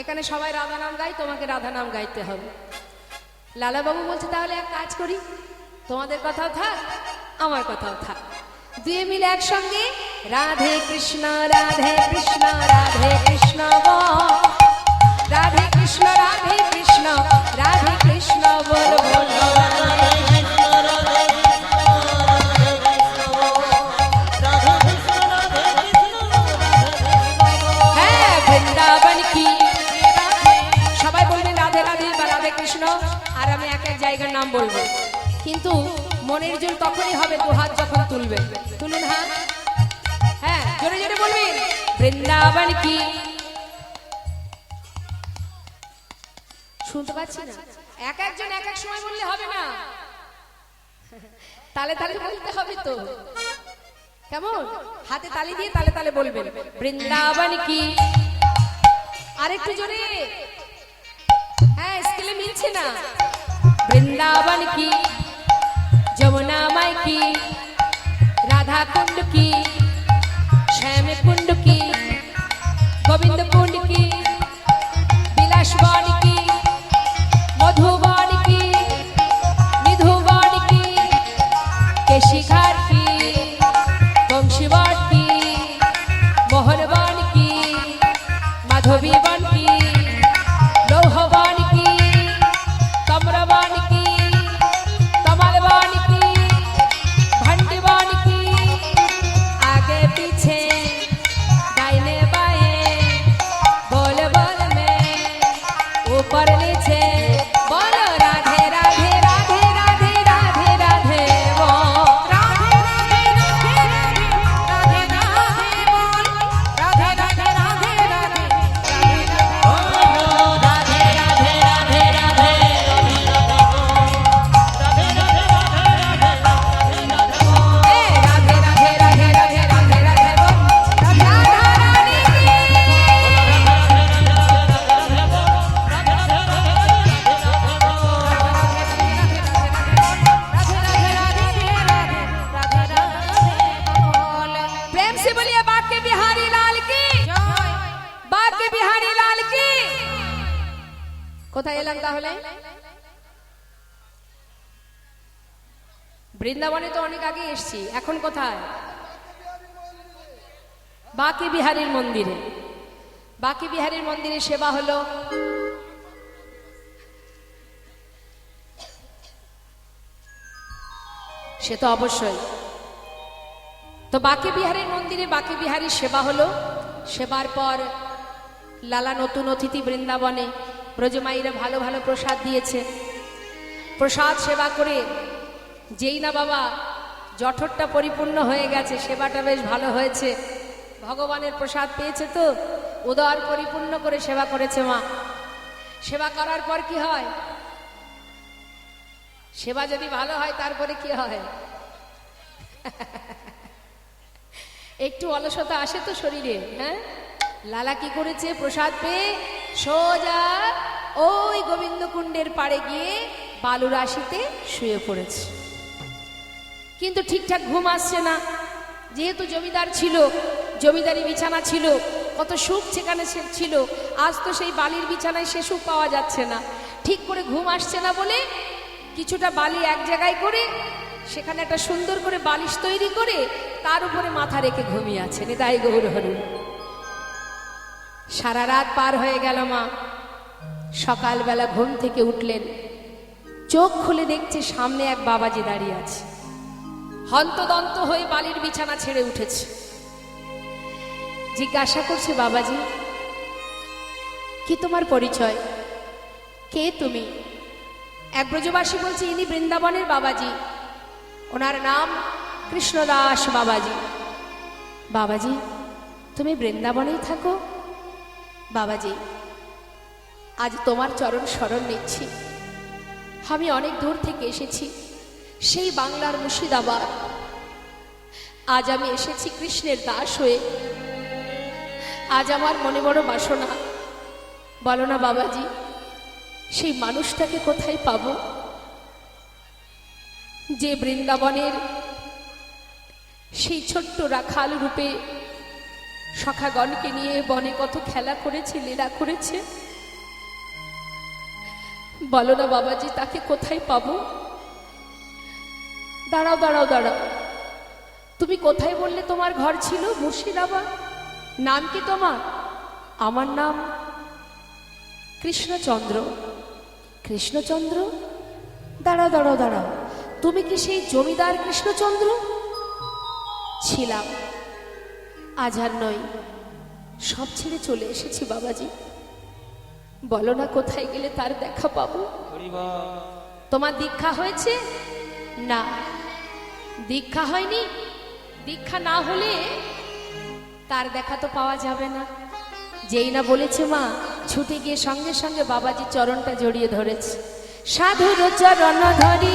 এখানে সবাই রাধা নাম গাই, তোমাকে রাধা নাম গাইতে হবে। লালাবাবু বলছে তাহলে এক কাজ করি, তোমাদের কথাও থাক আমার কথাও থাক, দুয়ে মিলে একসঙ্গে রাধে কৃষ্ণ রাধে কৃষ্ণ রাধে কৃষ্ণ বল, রাধে কৃষ্ণ রাধে কৃষ্ণ রাধে কৃষ্ণ বল, বল হ্যাঁ বৃন্দাবন কি। সবাই বলবেন রাধে রাধে বা রাধে কৃষ্ণ, আর আমি এক এক জায়গার নাম বলবো, কিন্তু মনের জোর তখনই হবে দু হাত যখন তুলবেন। তুলুন হাত, হ্যাঁ জোরে জোরে বলবেন বৃন্দাবন কি। শুনতে পাচ্ছি না, এক একজন এক এক সময় বললে হবে না, তালে তালে বলতে হবে তো, কেমন? হাতে তালি দিয়ে তালে তালে বলবেন বৃন্দাবন কি। আরেকটু জোরে, হ্যাঁ স্কেলে মিলছে না। বৃন্দাবন কি, যমুনা মাই কি, রাধা কুণ্ড কি, শ্যাম কুণ্ড কি, গোবিন্দ কুণ্ড কি, বিলাস বন কি, মধুবন কি, নিধুবন কি, কেশিঘাট কি, বংশীবন কি, মোহনবন কি, মাধবীবন কি, লৌহবন কি, কমরবন কি, কমলবন কি, ভন্ডবন কি, आगे पीछे दाहिने बाएं बोल बोल में ऊपर नीचे बोलो राधे राधे राधे राधे राधे राधे वो राधे राधे राधे राधे राधे राधे बोल, राधे राधे राधे राधे राधे राधे राधे राधे ए राधे राधे राधे राधे राधे राधे बोल, राधा रानी प्रेम से बोलिए बाके बिहारी लाल की, बाके बिहारी लाल की। কোথায় এলাম তাহলে? বৃন্দাবনে তো অনেক আগে এসেছি, এখন কোথায়? বাকে বিহারীর মন্দিরে। বাকে বিহারীর মন্দিরে সেবা হলো, সে তো অবশ্যই। তো বাকে বিহারীর মন্দিরে বাকে বিহারীর সেবা হলো, সেবার পর লালা নতুন অতিথি বৃন্দাবনে ব্রজমাইরা ভালো ভালো প্রসাদ দিয়েছে। প্রসাদ সেবা করে যেই না বাবা জঠরটা পরিপূর্ণ হয়ে গেছে, সেবাটা বেশ ভালো হয়েছে, ভগবানের প্রসাদ পেয়েছে, তো উদর পরিপূর্ণ করে সেবা করেছে মা। সেবা করার পর কি হয়? সেবা যদি ভালো হয় তারপরে কি হয়? একটু অলসতা আসে তো শরীরে। হ্যাঁ, লালা কি করেছে? প্রসাদ পেয়ে সোজা ওই গোবিন্দকুণ্ডের পাড়ে গিয়ে বালুরাশিতে শুয়ে পড়েছে। কিন্তু ঠিকঠাক ঘুম আসছে না, যেহেতু জমিদার ছিল, জমিদারি বিছানা ছিল, কত সুখ সেখানে ছিল, আজ তো সেই বালির বিছানায় সে সুখ পাওয়া যাচ্ছে না। ঠিক করে ঘুম আসছে না বলে কিছুটা বালি এক জায়গায় করে সেখানে একটা সুন্দর করে বালিশ তৈরি করে তার উপরে মাথা রেখে ঘুমিয়ে আছে। নিতাই গৌর হরি। সারা রাত পার হয়ে গেল মা। সকালবেলা ঘুম থেকে উঠলেন, চোখ খুলে দেখছে সামনে এক বাবাজি দাঁড়িয়ে আছে। হন্তদন্ত হয়ে বালির বিছানা ছেড়ে উঠেছে। জিজ্ঞাসা করছে, বাবাজি কি তোমার পরিচয়? কে তুমি? এক ব্রজবাসী বলছে, ইনি বৃন্দাবনের বাবাজি, ওনার নাম কৃষ্ণদাস বাবাজি। বাবাজি তুমি বৃন্দাবনেই থাকো? বাবাজি আজ তোমার চরণ শরণ নিচ্ছি। আমি অনেক দূর থেকে এসেছি, সেই বাংলার মুর্শিদাবাদ। আজ আমি এসেছি কৃষ্ণের দাস হয়ে। আজ আমার মনে বড় বাসনা। বলো না বাবাজি, সেই মানুষটাকে কোথায় পাবো যে বৃন্দাবনের সেই ছোট্ট রাখাল রূপে সখাগণকে নিয়ে বনে কত খেলা করেছে, লীলা করেছে? বলো না বাবাজি, তাকে কোথায় পাবো? দাঁড়াও দাঁড়াও দাঁড়াও, তুমি কোথায় বললে তোমার ঘর ছিল? মুর্শিদাবাদ। নাম কি তোমার? আমার নাম কৃষ্ণচন্দ্র। কৃষ্ণচন্দ্র? দাঁড়াও দাঁড়াও দাঁড়াও, তুমি কি সেই জমিদার কৃষ্ণচন্দ্র? ছিলাম, আজ আর নই, সব ছেড়ে চলে এসেছি বাবাজি। বলো না কোথায় গেলে তার দেখা পাবো? তোমার দীক্ষা হয়েছে? না, দীক্ষা হয়নি। দীক্ষা না হলে তার দেখা তো পাওয়া যাবে না। যেই না বলেছে মা, ছুটে গিয়ে সঙ্গে সঙ্গে বাবাজি চরণটা জড়িয়ে ধরেছে। সাধুর চরণ ধরি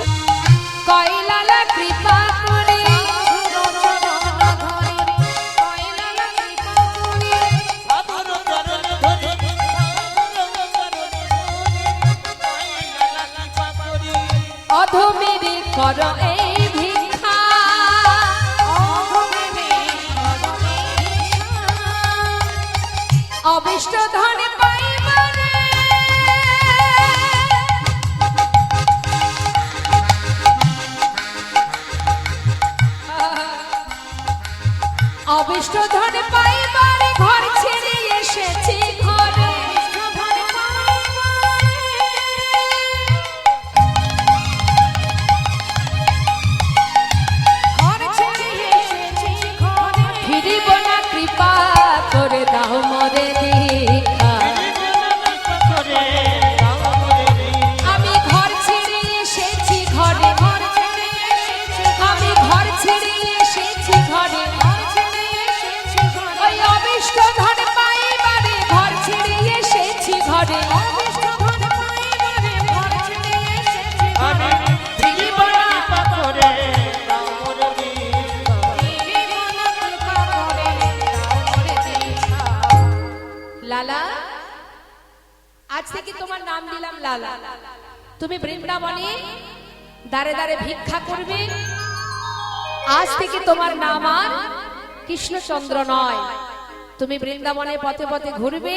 কয়লালা কৃপা করে, অধমেরে কর এই ভিক্ষা, অবিষ্ট ধনে পাইবারে, অবিষ্ট ধনে পাইবারে ঘর ছেড়ে এসেছি ঘরে। ফিরিব না, কৃপা করে দাও মরে দীক্ষা। আমি ঘর ছেড়ে এসেছি ঘরে, আমি ঘর ছেড়ে এসেছি ঘরে, ওই অবিষ্ট ধন পাইবারে ঘর ছেড়ে এসেছি ঘরে। ফিরিব না, লালা, আজ থেকে তোমার নাম দিলাম লালা। তুমি বৃন্দাবনে দাঁড়ে দাঁড়ে ভিক্ষা করবে। আজ থেকে তোমার নাম আর কৃষ্ণচন্দ্র নয়, তুমি বৃন্দাবনে পথে পথে ঘুরবে।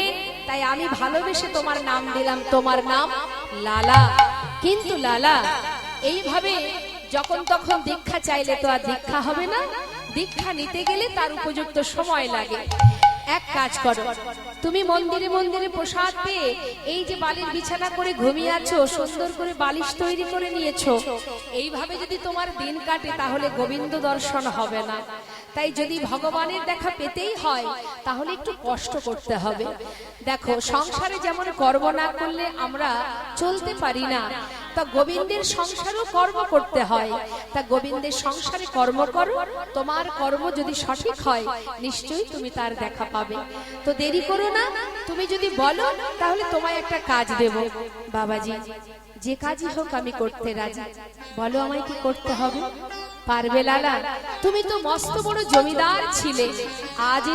তাই আমি ভালোবেসে তোমার নাম দিলাম, তোমার নাম লালা। কিন্তু লালা, এইভাবে যখন তখন দীক্ষা চাইলে তো আর দীক্ষা হবে না। দীক্ষা নিতে গেলে তার উপযুক্ত সময় লাগে। এক কাজ করো, তুমি মন্দিরে মন্দিরে প্রসাদ পেয়ে এই যে বালির বিছানা করে ঘুমিয়ে আছো, সুন্দর করে বালিশ তৈরি করে নিয়েছো, এইভাবে যদি তোমার দিন কাটে তাহলে গোবিন্দ দর্শন হবে না। তাই যদি ভগবানের দেখা পেতেই হয় তাহলে একটু কষ্ট করতে হবে। দেখো, সংসারে যেমন কর্ম না করলে আমরা চলতে পারি না, তা গোবিন্দের সংসারেও কর্ম করতে হয়। তা গোবিন্দের সংসারে কর্ম করো, তোমার কর্ম যদি সঠিক হয় নিশ্চয়ই তুমি তার দেখা পাবে। তো দেরি করো না, তুমি যদি বলো তাহলে তোমায় একটা কাজ দেব। বাবাজি, যে কাজই হোক আমি করতে রাজি, বলো আমায় কি করতে হবে? পারবে লালা? তুমি তো মস্ত বড় জমিদার ছিলে, আজ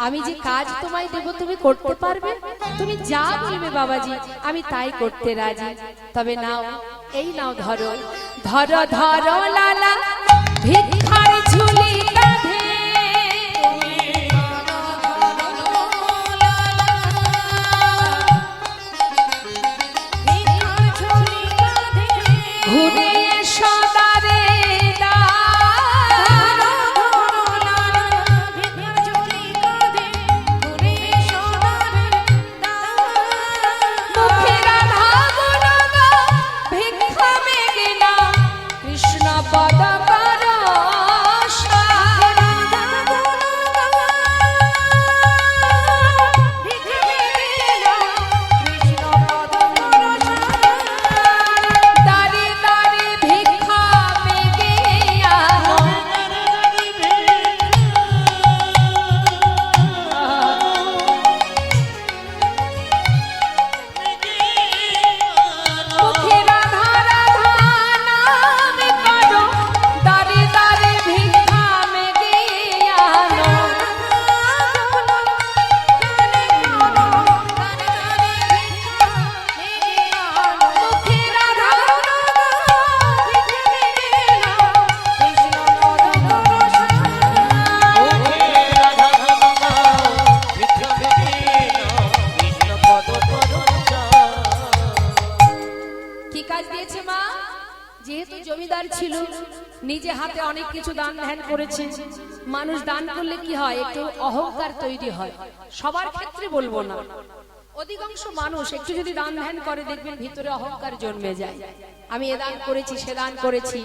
আমি যে কাজ তোমায় দেব তুমি করতে পারবে? তুমি যা বলবে বাবাজি আমি তাই করতে রাজি। তবে নাও, এই নাও, ধরো ধরো ধরো লালা ভিক্ষার ঝুলি কাঁধে। ঘুরে এসো দ্বারে নিজে হাতে অনেক কিছু দান ধ্যান করেছে। মানুষ দান করলে কি হয়, একটু অহংকার তৈরি হয়। সবার ক্ষেত্রে বলবো না, অধিকাংশ মানুষ একটু যদি দান ধ্যান করে দেখবেন ভিতরে অহংকার জন্মে যায়। আমি এ দান করেছি, সে দান করেছি,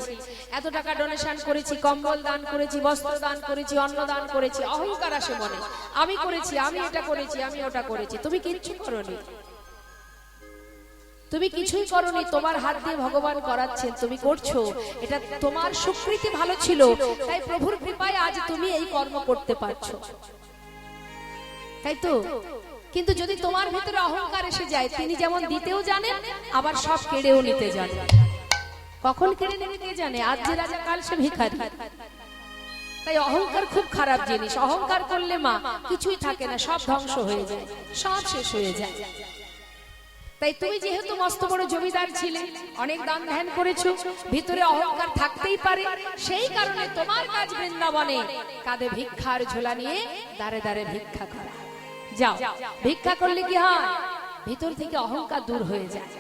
এত টাকা ডোনেশন করেছি, কম্বল দান করেছি, বস্ত্র দান করেছি, অন্ন দান করেছি, অহংকার আসে মনে। আমি করেছি, আমি এটা করেছি, আমি ওটা করেছি। তুমি কিচ্ছু করোনি, তুমি কিছুই করোনি। তোমার হাত দিয়ে ভগবান করাচ্ছেন, তুমি করছো। এটা তোমার সুকৃতি ভালো ছিল, তাই প্রভুর কৃপায় আজ তুমি এই কর্ম করতে পারছো, তাই তো? কিন্তু যদি তোমার ভিতরে অহংকার এসে যায়, তিনি যেমন দিতেও জানেন আবার সব কেড়েও নিতে জানেন। কখন কেড়ে নেবে কে জানে? আজ যে রাজা কাল সে ভিখারি। তাই অহংকার খুব খারাপ জিনিস। অহংকার করলে মা কিছুই থাকে না, সব ধ্বংস হয়ে যায়, সব শেষ হয়ে যায়। তাই তুমি যেহেতু মস্ত বড় জমিদার ছিলে, অনেক দান ধ্যান করেছো, ভিতরে অহংকার থাকতেই পারে। সেই কারণে তোমার কাজ বৃন্দাবনে কাঁধে ভিক্ষার ঝোলা নিয়ে দাঁড়ে দাঁড়ে ভিক্ষা করা। যাও, ভিক্ষা করলে কি হয়, ভিতর থেকে অহংকার দূর হয়ে যায়।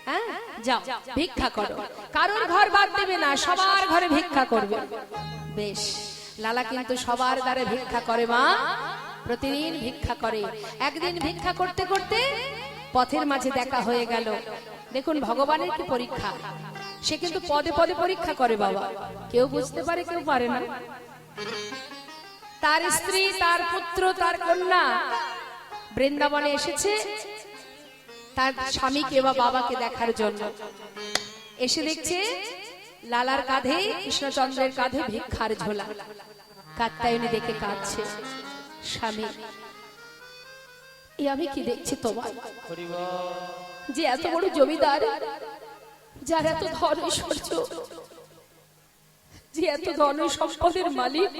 হ্যাঁ, যাও ভিক্ষা করো, কারোর ঘর বাদ দেবে না, সবার ঘরে ভিক্ষা করবে। বেশ, লালা কিন্তু সবার দ্বারে ভিক্ষা করে মা, প্রতিদিন ভিক্ষা করে। একদিন ভিক্ষা করতে করতে পথের মাঝে দেখা হয়ে গেল। দেখুন ভগবানের কি পরীক্ষা, সে কিন্তু পদে পদে পরীক্ষা করে বাবা, কেউ বুঝতে পারে কেউ পারে না। তার স্ত্রী, তার পুত্র, তার কন্যা বৃন্দাবনে এসেছে তার স্বামীকে বা বাবাকে দেখার জন্য। এসে দেখছে লালার কাঁধে, কৃষ্ণচন্দ্রের কাঁধে ভিক্ষার ঝোলা। কাত্যায়নী দেখে কাঁদছে, স্বামী আমি কি দেখছি তোমার, যে এত বড় জমিদার, যার এত ধন ঐশ্বর্য, যে এত ধন সম্পদের মালিক,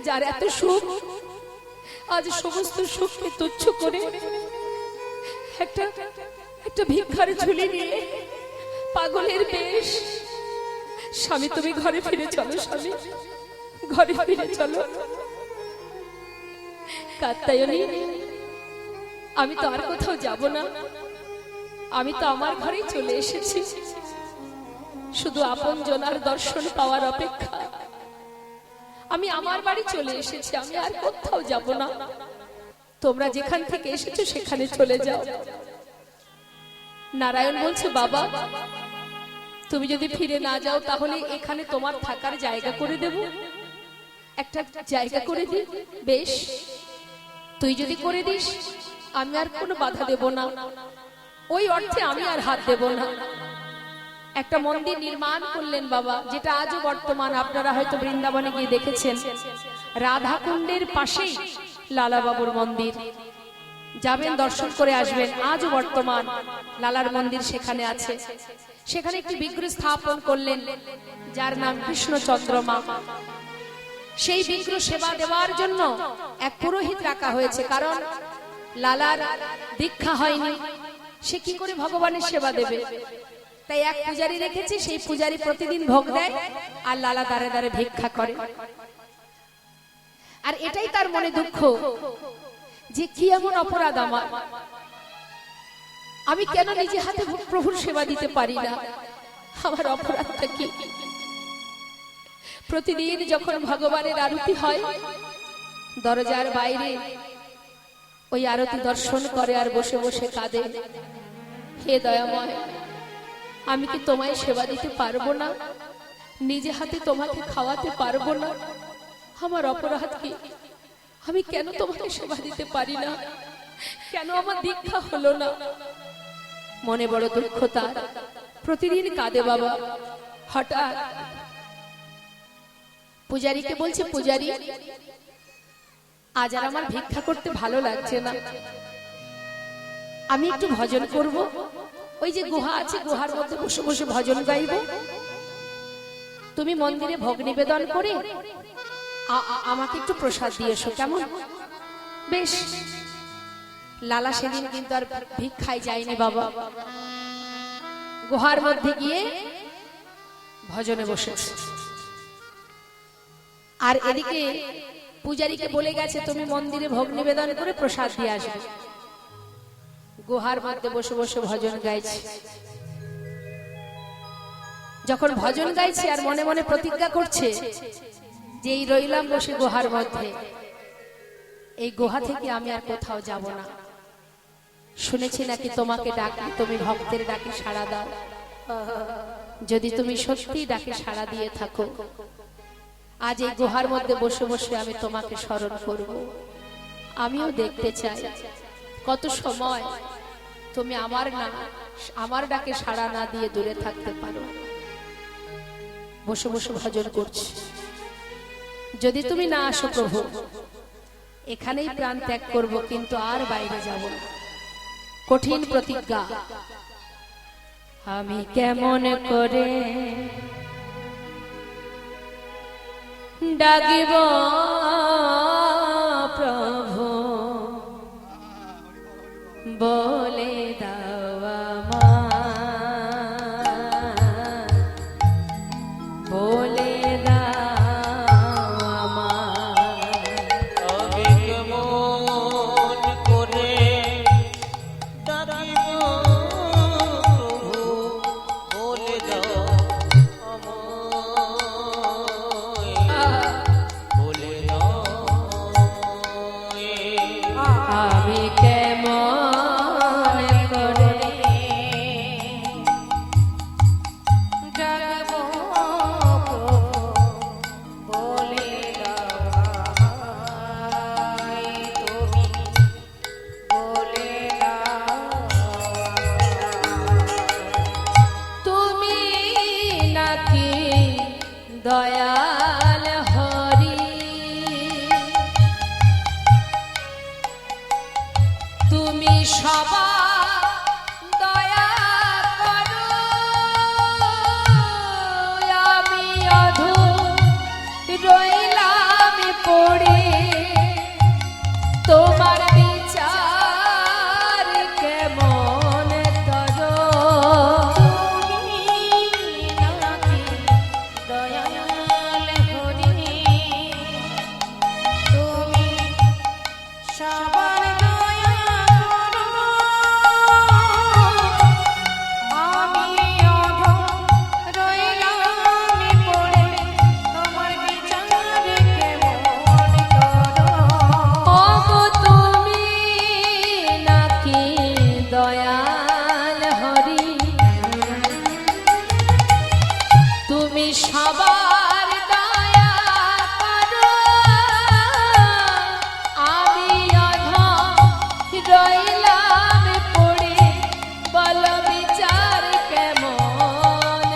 যার এত সুখ, আজ সমস্ত সুখকে তুচ্ছ করে একটা ভিক্ষার ঝুলি নিয়ে পাগলের বেশ। স্বামী তুমি ঘরে ফিরে চলো, স্বামী ঘরে ফিরে চলো। কাত্যায়নী আমি তো আর কোথাও যাব না, আমি তো আমার ঘরেই চলে এসেছি, শুধু আপন জনার দর্শন পাওয়ার অপেক্ষা। আমি আমার বাড়ি চলে এসেছি, আমি আর কোথাও যাব না। তোমরা যেখান থেকে এসেছো সেখানে চলে যাও। নারায়ণ বলছে বাবা তুমি যদি ফিরে না যাও তাহলে এখানে তোমার থাকার জায়গা করে দেব, একটা জায়গা করে দি। বেশ, তুই যদি করে দিস আমি আর কোনো বাধা দেব না, ওই অর্থে আমি আর হাত দেব না। একটা মন্দির নির্মাণ করলেন বাবা, যেটা আজও বর্তমান। আপনারা হয়তো বৃন্দাবনে গিয়ে দেখেছেন, রাধা কুণ্ডের পাশেই লালা বাবুর মন্দির। যাবেন, দর্শন করে আসবেন। আজও বর্তমান লালার মন্দির সেখানে আছে। সেখানে একটি বিগ্রহ স্থাপন করলেন, যার নাম কৃষ্ণচন্দ্রমা। সেই বিগ্রহ সেবা দেওয়ার জন্য এক পুরোহিত রাখা হয়েছে, কারণ লালার দীক্ষা হয়নি, সে কি করে ভগবানের সেবা দেবে। তাই এক পূজারি রেখেছে, সেই পূজারি প্রতিদিন ভোগ দেয় আর লালা দাঁড়ে দাঁড়ে ভিক্ষা করে। আর এটাই তার মনে দুঃখ, যে কি এমন অপরাধ আমার, আমি কেন নিজে হাতে প্রভুর সেবা দিতে পারি না, আমার অপরাধটা কি। প্রতিদিন যখন ভগবানের আরতি হয়, দরজার বাইরে ওই আরতি দর্শন করে আর বসে বসে কাঁদে, হে দয়াময়, আমি কি তোমায় সেবা দিতে পারবো না, নিজে হাতে তোমাকে খাওয়াতে পারবো না, আমার অপরাধ কি, আমি কেন তোমাকে সেবা দিতে পারি না, কেন আমার দীক্ষা হলো না। মনে বড় দুঃখ তার, প্রতিদিন কাঁদে বাবা। হঠাৎ পূজারীকে বলছে, পূজারী, আজ আর আমার ভিক্ষা করতে ভালো লাগছে না, আমি একটু ভজন করব, ওই যে গুহা আছে, গুহার মধ্যে বসে বসে ভজন গাইব, তুমি মন্দিরে ভোগ নিবেদন করে আমাকে একটু প্রসাদ দিয়ে এসো, কেমন? বেশ। লালা সেদিন কিন্তু আর ভিক্ষায় যায়নি বাবা, গুহার মধ্যে গিয়ে ভজনে বসেছে। আর এদিকে পূজারীকে বলে গেছে, তুমি মন্দিরে ভোগ নিবেদন করে প্রসাদ দিয়ে আসবে। গুহার মধ্যে বসে বসে ভজন গাইছে। যখন ভজন গাইছে আর মনে মনে প্রতিজ্ঞা করছে যে এই রইলাম বসে গুহার মধ্যে, এই গুহা থেকে আমি আর কোথাও যাব না, শুনেছি নাকি তোমাকে ডাকি তুমি ভক্তের ডাকে সাড়া দাও, যদি তুমি সত্যি ডাকে সাড়া দিয়ে থাকো, আজ এই গুহার মধ্যে বসে বসে আমি তোমাকে স্মরণ করব, আমিও দেখতে চাই কত সময় তুমি আমার ডাকে সাড়া না দিয়ে দূরে থাকতে পারো। বসে বসে ভজন করছি, যদি তুমি না আসো প্রভু, এখানেই প্রাণ ত্যাগ করব, কিন্তু আর বাইরে যাব না। কঠিন প্রতিজ্ঞা। আমি কেমন করে ডাকিব প্রভু, বলে দাওয়া মা, বলে দাওয়া মা, আমি কেমন করে ডাকিব প্রভু, বলে দাও আমায়, বলে দাও আমি কেমন করে ডাকবো বলে দাও আমায়, তুমি বলে দাও তুমি নাকি দয়াল হরি, তুমি সবার দয়া করো, আমি অধম রইলাম পড়ে, তোমার বিচার কেমন করো, তুমি নাকি দয়াল হরি, তুমি সবার দয়া করো, আমি অধম রইলাম পড়ে, তোমার বিচার কেমন করো। ওগো তুমি নাকি দয়াল হরি, তুমি সবার দয়া করো, আমি অধম রইলাম পড়ে, বলো বিচার কেমন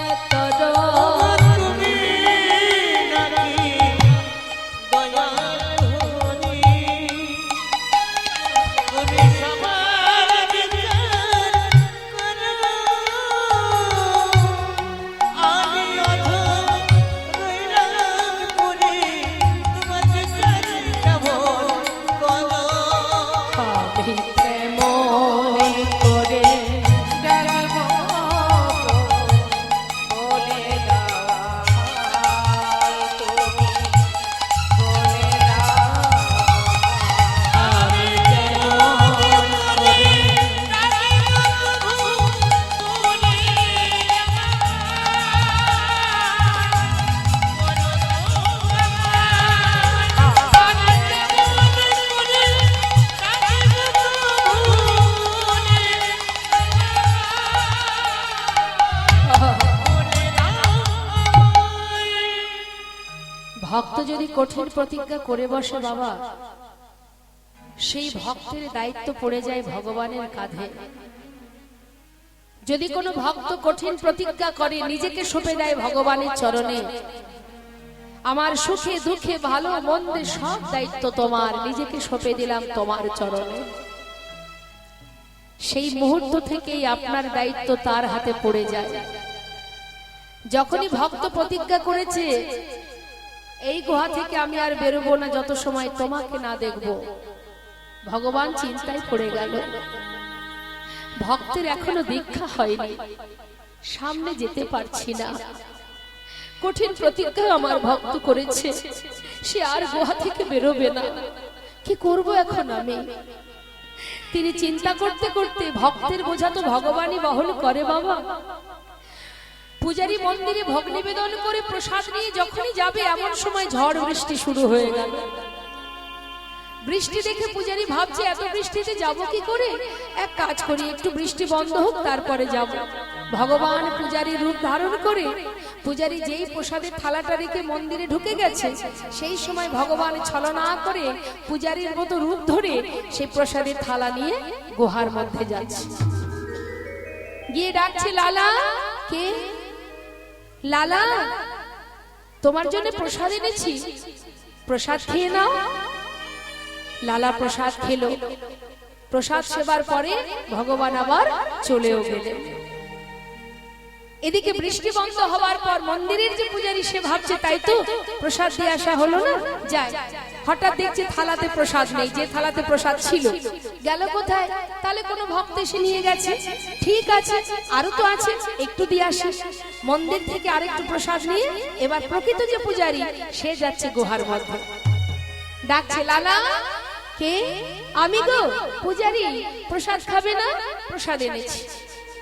ভক্ত যদি কঠিন প্রতিজ্ঞা করে বসে বাবা, সেই ভক্তের দায়িত্ব পড়ে যায় ভগবানের কাঁধে। যদি কোনো ভক্ত কঠিন প্রতিজ্ঞা করে, নিজেকে সঁপে দেয় ভগবানের চরণে, আমার সুখে দুঃখে ভালো মন্দে সব দায়িত্ব তোমার, নিজেকে সঁপে দিলাম তোমার চরণে, সেই মুহূর্ত থেকেই আপনার দায়িত্ব তার হাতে পড়ে যায়। যখনই ভক্ত প্রতিজ্ঞা করেছে এই গুহা থেকে আমি আর বেরোবো না যত সময় তোমাকে না দেখব, ভগবান চিন্তায় পড়ে গেল, ভক্তের এখনো দীক্ষা হয়নি, সামনে যেতে পারছি না, কঠিন প্রতিজ্ঞা আমার ভক্ত করেছে, সে আর গুহা থেকে বেরোবে না, কি করব এখন আমি? তিনি চিন্তা করতে করতে, ভক্তের বোঝা তো ভগবানই বহন করে বাবা। পূজারী মন্দিরে ভোগ নিবেদন করে প্রসাদ নিয়ে যখনই যাবে, এমন সময় ঝড় বৃষ্টি শুরু হয়ে গেল। বৃষ্টি দেখে পূজারী ভাবছে এত বৃষ্টিতে যাব কি করে, এক কাজ করি, একটু বৃষ্টি বন্ধ হোক তারপরে যাব। ভগবান পূজারী রূপ ধারণ করে, পূজারী যেই প্রসাদের থালাটা রেখে মন্দিরে ঢুকে গেছে, সেই সময় ভগবান ছলনা করে পূজারীর মতো রূপ ধরে সেই প্রসাদের থালা নিয়ে গুহার মধ্যে যাচ্ছে। গিয়ে ডাকছে, লালা। কে? লালা, তোমার জন্য প্রসাদ এনেছি, প্রসাদ খেয়ে নাও। লালা প্রসাদ খেলো। প্রসাদ সেবার পরে ভগবান আবার চলেও গেলেন। এদিকে বৃষ্টি বন্ধ হওয়ার পর মন্দিরের যে পূজারী, সে ভাবছে তাই তো প্রসাদ দিয়ে আসা হলো না, যায়। হঠাৎ দেখছে থালাতে প্রসাদ নেই, যে থালাতে প্রসাদ ছিল গেল কোথায়? তাহলে কোনো ভক্ত এসে নিয়ে গেছে, ঠিক আছে আরো তো আছে, একটু দিয়ে আসি। মন্দির থেকে আরেকটু প্রসাদ নিয়ে এবার প্রকৃত যে পূজারী, সে যাচ্ছে গুহার মধ্যে, ডাকছে, লালা। কে? আমি গো পূজারী, প্রসাদ খাবে না? প্রসাদ এনেছি।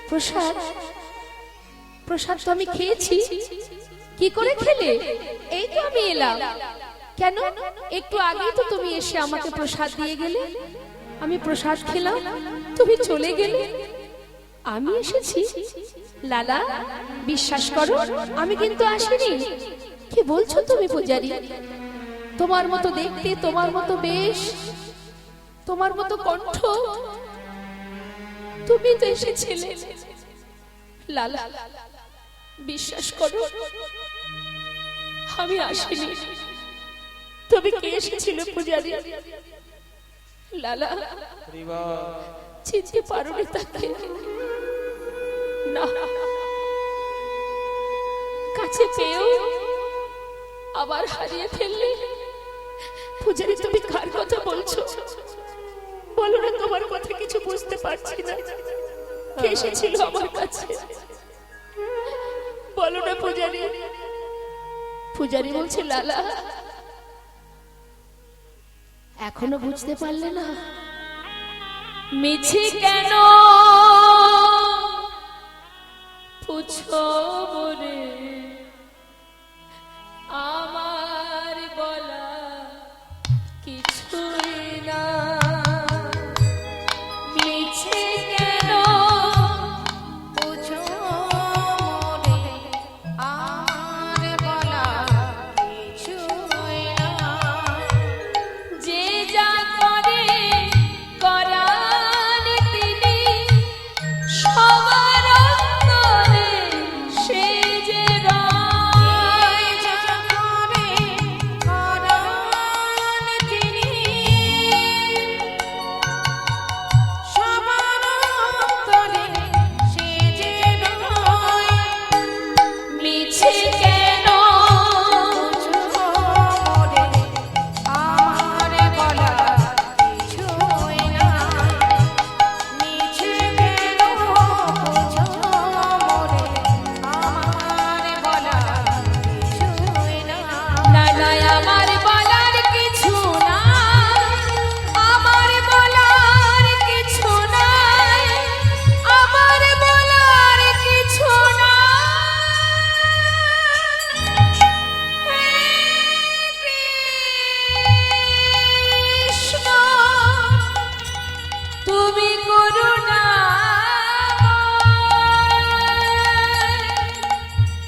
প্রসাদ? প্রসাদ তো আমি খেয়েছি। কি করে খেলে? এই তো আমি এলাম। কেন? একটু আগেই তো তুমি এসে আমাকে প্রসাদ দিয়ে গেলে, আমি প্রসাদ খেলাম, তুমি চলে গেলে, আমি এসেছি। লালা, বিশ্বাস করো আমি কিন্তু আসিনি। কি বলছো তুমি পূজারী? তোমার মতো দেখতে, তোমার মতো বেশ, তোমার মতো কণ্ঠ, তুমি তো এসেছিলে। লালা, বিশ্বাস করো আমি আসিনি। তবে কে এসেছিল পূজারী? লালা, চিনতে পারোনি তাকে? না, কাছে পেয়েও আবার হারিয়ে ফেললে। পূজারী, তুমি কার কথা বলছো? বলো না, তোমার কথা কিছু বুঝতে পারছি না। কে এসেছিল আমার কাছে? বলো না পূজারী। পূজারী বলছে, লালা এখনো বুঝতে পারলে না? মিছে কেন পুছো মনে, আমার বলা কিছুই না। মিছে কেন বুঝো মনে, আমার বলা কিছুই না। যে যা করে করান তিনি, সবার অন্তরে সে যে রয়। যে যা করে করান তিনি, সবার অন্তরে সে যে রয়। মিছে কেন বুঝো মনে, আমার বলা কিছুই না। মিছে কেন বুঝো মনে, আমার বলা কিছুই না। না না, আমার বলার কিছু না, আমার বলার কিছু নাই, আমার বলার কিছু না। হে কৃষ্ণ, তুমি করুণাময়,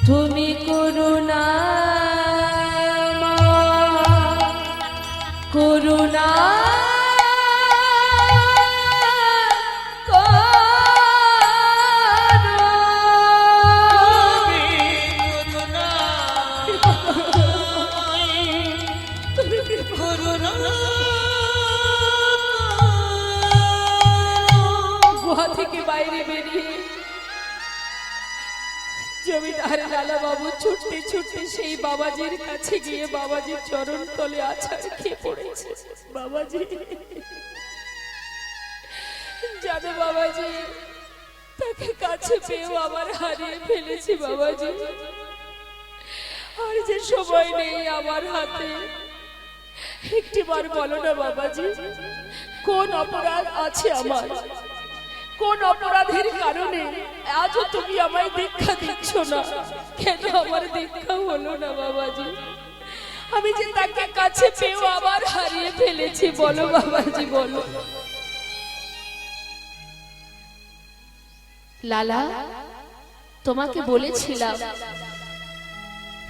তুমি করুণাময়। লালা বাবু ছুটতে ছুটতে সেই বাবাজির কাছে গিয়ে বাবাজির চরণ তলে আছাড় খেয়ে পড়েছে। বাবাজি জানো বাবাজি, তাকে কাছে পেয়েও আবার হারিয়ে ফেলেছি বাবাজি। আর যে সময় নেই আমার হাতে, একটিবার বলো না বাবাজি, কোন অপরাধ আছে আমার, কোন অপরাধের কারণে আজও তুমি আমায় দীক্ষা দিচ্ছ না? কেন আমার দীক্ষা হলো না বাবাজি? আমি যে তাকে কাছে পেয়েও আবার হারিয়ে ফেলেছি, বলো বাবাজি বলো। লালা, তোমাকে বলেছিলাম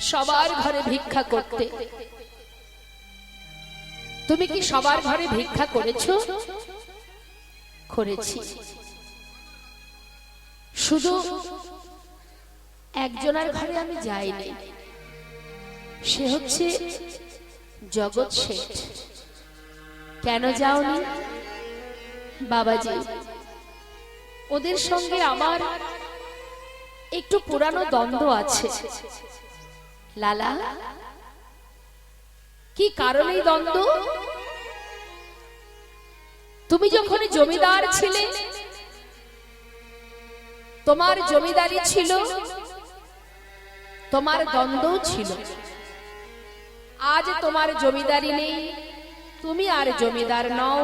সবার ঘরে ভিক্ষা করতে। তুমি কি সবার ঘরে ভিক্ষা করেছো? করেছি। শুধু একজনের ঘরে আমি যাইনি, সে হচ্ছে জগৎ শেঠ। কেন যাওনি বাবাজি? ওদের সঙ্গে আমার একটু পুরানো দ্বন্দ্ব আছে। লালা, কি কারণে দ্বন্দ্ব? তুমি যখন জমিদার ছিলে, তোমার জমিদারি ছিল, তোমার দ্বন্দ্বও ছিল। আজ তোমার জমিদারি নেই, তুমি আর জমিদার নও,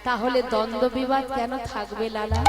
তাহলে দ্বন্দ্ব বিবাদ কেন থাকবে লালা?